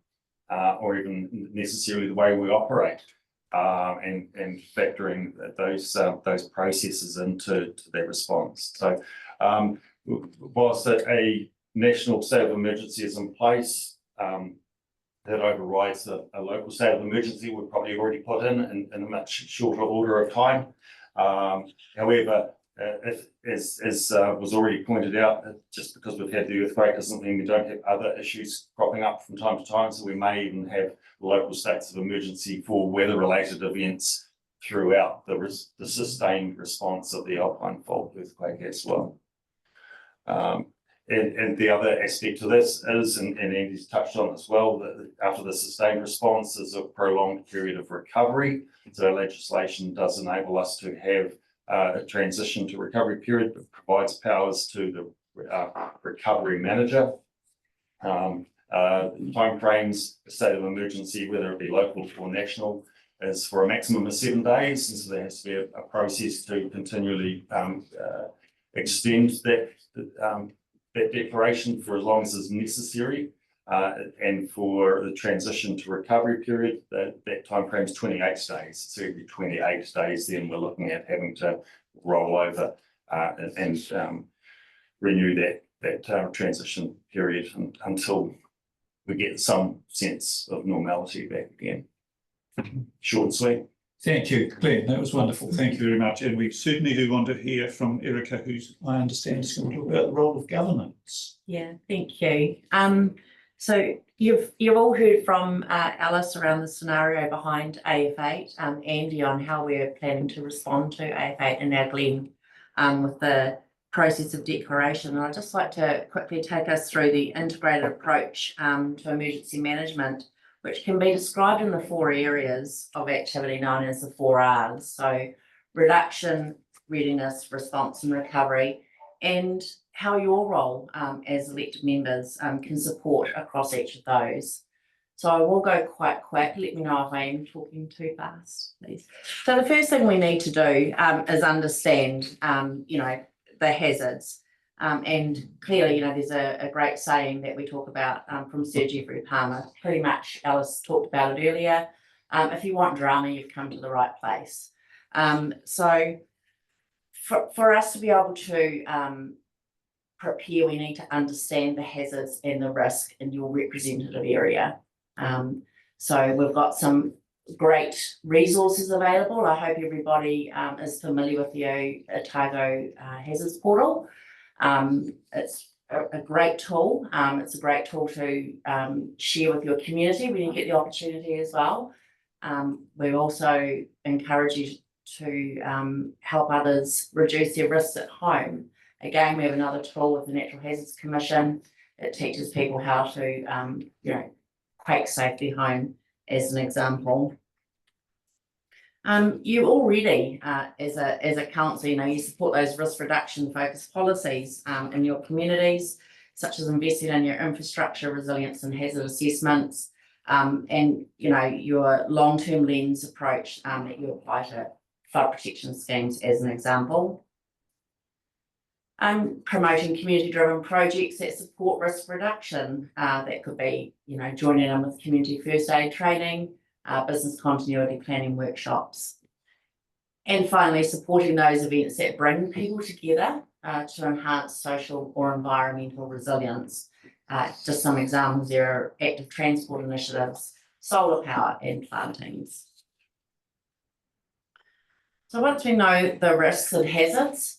or even necessarily the way we operate, and factoring those processes into their response. So whilst a national state of emergency is in place, that overrides a local state of emergency, we've probably already put in a much shorter order of time. However, if, as was already pointed out, just because we've had the earthquake doesn't mean we don't have other issues cropping up from time to time. So we may even have local states of emergency for weather-related events throughout the sustained response of the Alpine Fault earthquake as well. And the other aspect to this is, and Andy's touched on as well, that after the sustained response is a prolonged period of recovery. So legislation does enable us to have a transition to recovery period, but provides powers to the recovery manager. Timeframes, state of emergency, whether it be local or national, is for a maximum of 7 days. And so there has to be a process to continually extend that declaration for as long as is necessary, and for the transition to recovery period, that time frame is 28 days. So every 28 days, then we're looking at having to roll over and renew that transition period until we get some sense of normality back again. Short and sweet. Thank you, Glenn. That was wonderful. Thank you very much. And we certainly do want to hear from Erica, who's, I understand, is going to talk about the role of governance. Yeah, thank you. So you've all heard from Alice around the scenario behind AF8, Andy on how we're planning to respond to AF8, and now Glenn with the process of declaration. And I'd just like to quickly take us through the integrated approach to emergency management, which can be described in the 4 areas of activity known as the 4 Rs. So reduction, readiness, response and recovery, and how your role as elected members can support across each of those. So I will go quite quick. Let me know if I am talking too fast, please. So the first thing we need to do is understand, the hazards. And clearly, there's a great saying that we talk about from Sir Geoffrey Palmer. Pretty much Alice talked about it earlier. If you want drama, you've come to the right place. So for us to be able to prepare, we need to understand the hazards and the risk in your representative area. So we've got some great resources available. I hope everybody is familiar with the Otago Hazards Portal. It's a great tool. It's a great tool to share with your community when you get the opportunity as well. We also encourage you to help others reduce their risks at home. Again, we have another tool with the Natural Hazards Commission. It teaches people how to, quake safety home as an example. You already, as a council, you support those risk reduction focused policies in your communities, such as investing in your infrastructure, resilience and hazard assessments, and your long-term lens approach that you apply to flood protection schemes as an example. Promoting community-driven projects that support risk reduction. That could be, joining in with community first aid training, business continuity planning workshops. And finally, supporting those events that bring people together to enhance social or environmental resilience. Just some examples there are active transport initiatives, solar power and plantings. So once we know the risks and hazards,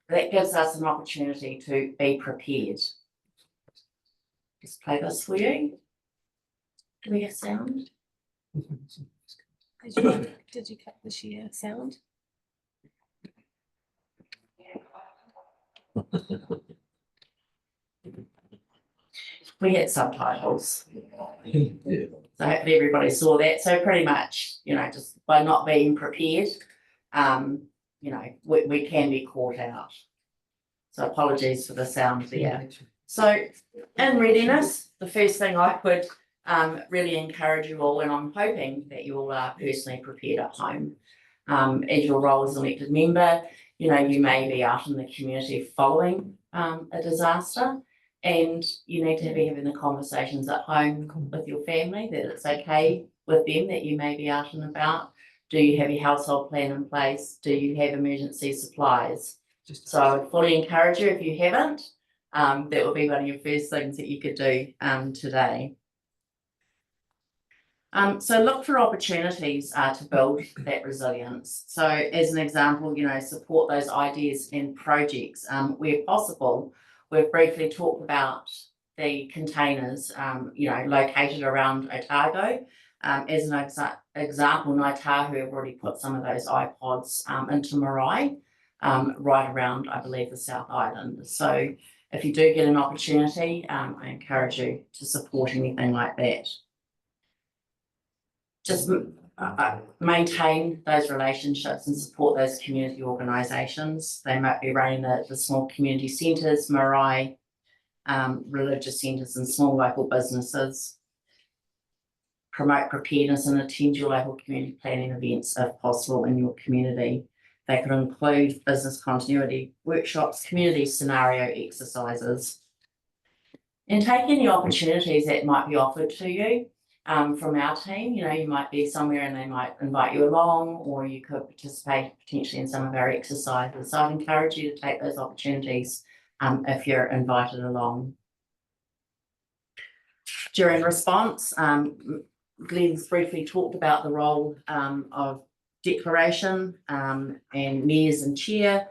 that gives us an opportunity to be prepared. Just play this for you. Do we have sound? Did you cut the sheer sound? We had subtitles. So hopefully everybody saw that. So pretty much, just by not being prepared, we can be caught out. So apologies for the sound there. So in readiness, the first thing I would really encourage you all, and I'm hoping that you all are personally prepared at home. As your role as an elected member, you may be out in the community following a disaster, and you need to be having the conversations at home with your family that it's okay with them that you may be out and about. Do you have your household plan in place? Do you have emergency supplies? So I would fully encourage you, if you haven't, that would be one of your first things that you could do today. So look for opportunities to build that resilience. So as an example, support those ideas and projects where possible. We've briefly talked about the containers, located around Otago. As an example, Ngāi have already put some of those iPods into Marae, right around, I believe, the South Island. So if you do get an opportunity, I encourage you to support anything like that. Just maintain those relationships and support those community organisations. They might be running the small community centres, marae, religious centres and small local businesses. Promote preparedness and attend your local community planning events if possible in your community. They could include business continuity workshops, community scenario exercises. And take any opportunities that might be offered to you. From our team, you might be somewhere and they might invite you along, or you could participate potentially in some of our exercises. So I'd encourage you to take those opportunities if you're invited along. During response, Glenn's briefly talked about the role of declaration and mayors and chair.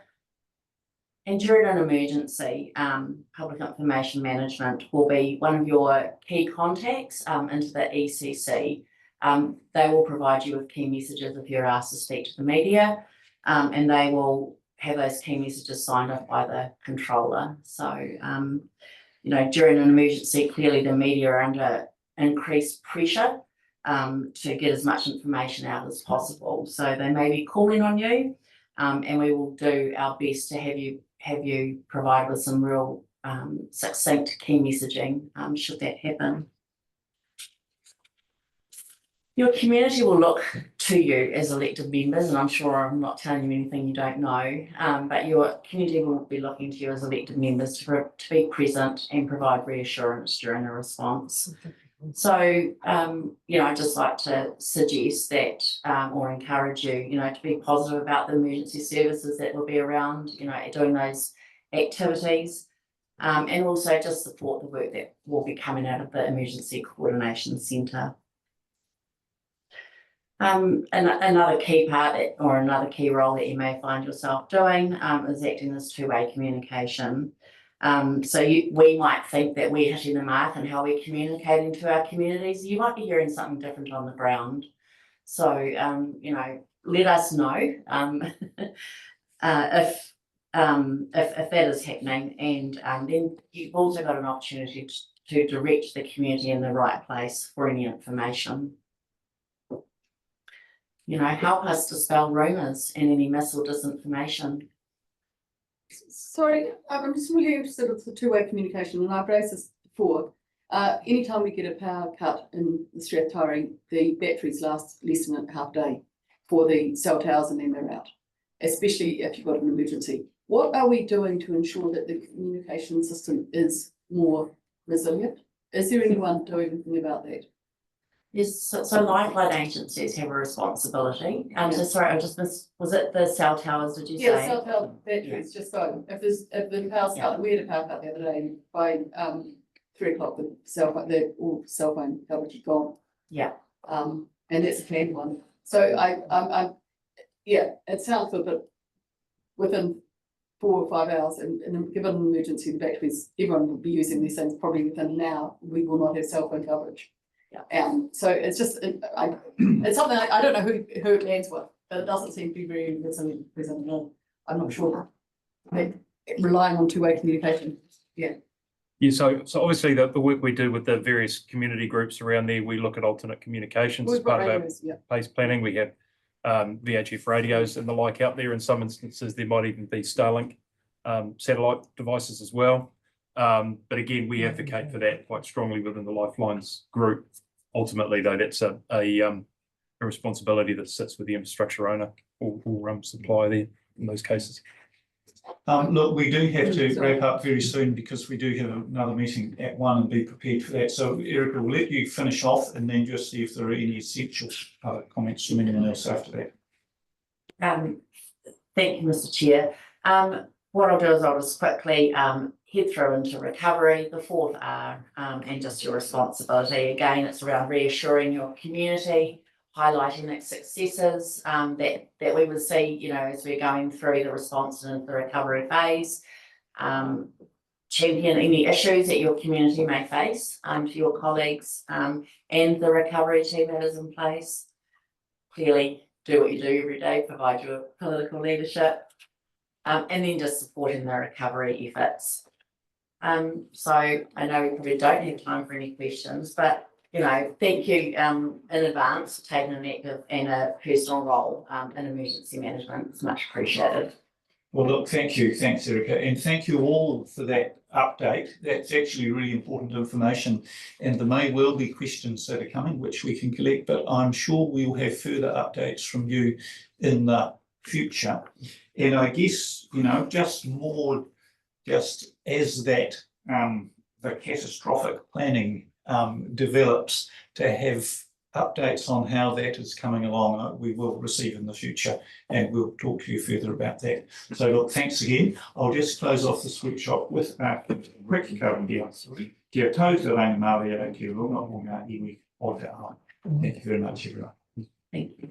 And during an emergency, public information management will be one of your key contacts into the ECC. They will provide you with key messages if you're asked to speak to the media, and they will have those key messages signed off by the controller. So, during an emergency, clearly the media are under increased pressure to get as much information out as possible. So they may be calling on you, and we will do our best to have you provide with some real succinct key messaging should that happen. Your community will look to you as elected members, and I'm sure I'm not telling you anything you don't know, but your community will be looking to you as elected members to be present and provide reassurance during a response. So, I'd just like to suggest that or encourage you, to be positive about the emergency services that will be around, doing those activities, and also just support the work that will be coming out of the Emergency Coordination Centre. And another key part or another key role that you may find yourself doing is acting as two-way communication. We might think that we're hitting the mark and how we're communicating to our communities. You might be hearing something different on the ground. So, let us know if that is happening, and then you've also got an opportunity to direct the community in the right place for any information. Help us dispel rumours and any mis or disinformation. Sorry, I'm just really interested with the two-way communication, and I've raised this before. Anytime we get a power cut in the Strathtyring, the batteries last less than a half day for the cell towers, and then they're out, especially if you've got an emergency. What are we doing to ensure that the communication system is more resilient? Is there anyone doing anything about that? Yes, so lifeline agencies have a responsibility. So sorry, I just missed, was it the cell towers, did you say? Yeah, cell tower batteries just go. If the power's cut, we had a power cut the other day by 3 o'clock, the all cell phone coverage is gone. Yeah. And that's a planned one. So it sounds good, but within 4 or 5 hours, and given an emergency, the batteries, everyone will be using these things probably within an hour, we will not have cell phone coverage. Yeah. So it's just, it's something I don't know who it lands with, but it doesn't seem to be very resilient. I'm not sure. Relying on two-way communication. Yeah. Yeah, so obviously the work we do with the various community groups around there, we look at alternate communications as part of our base planning. We have VHF radios and the like out there. In some instances, there might even be Starlink satellite devices as well. But again, we advocate for that quite strongly within the Lifelines group. Ultimately, though, that's a responsibility that sits with the infrastructure owner or supplier there in those cases. Look, we do have to wrap up very soon because we do have another meeting at 1 and be prepared for that. So, Erica, we'll let you finish off and then just see if there are any essential comments from anyone else after that. Thank you, Mr. Chair. what I'll do is I'll just quickly head through into recovery, the 4th R, and just your responsibility. Again, it's around reassuring your community, highlighting the successes that we would see, you know, as we're going through the response and the recovery phase. Champion any issues that your community may face to your colleagues and the recovery team that is in place. Clearly do what you do every day, provide your political leadership, and then just supporting the recovery efforts. So I know we probably don't have time for any questions, but you know, thank you in advance for taking an active and a personal role in emergency management. It's much appreciated. Well, look, thank you. Thanks, Erica. And thank you all for that update. That's actually really important information. And there may well be questions that are coming, which we can collect, but I'm sure we'll have further updates from you in the future. And I guess, you know, just as that, the catastrophic planning develops, to have updates on how that is coming along, we will receive in the future, and we'll talk to you further about that. So look, thanks again. I'll just close off this workshop with a quick karangia. Kia tau te rangimārie, kia runga o ngā iwi o te ao. Thank you very much, everyone. Thank you.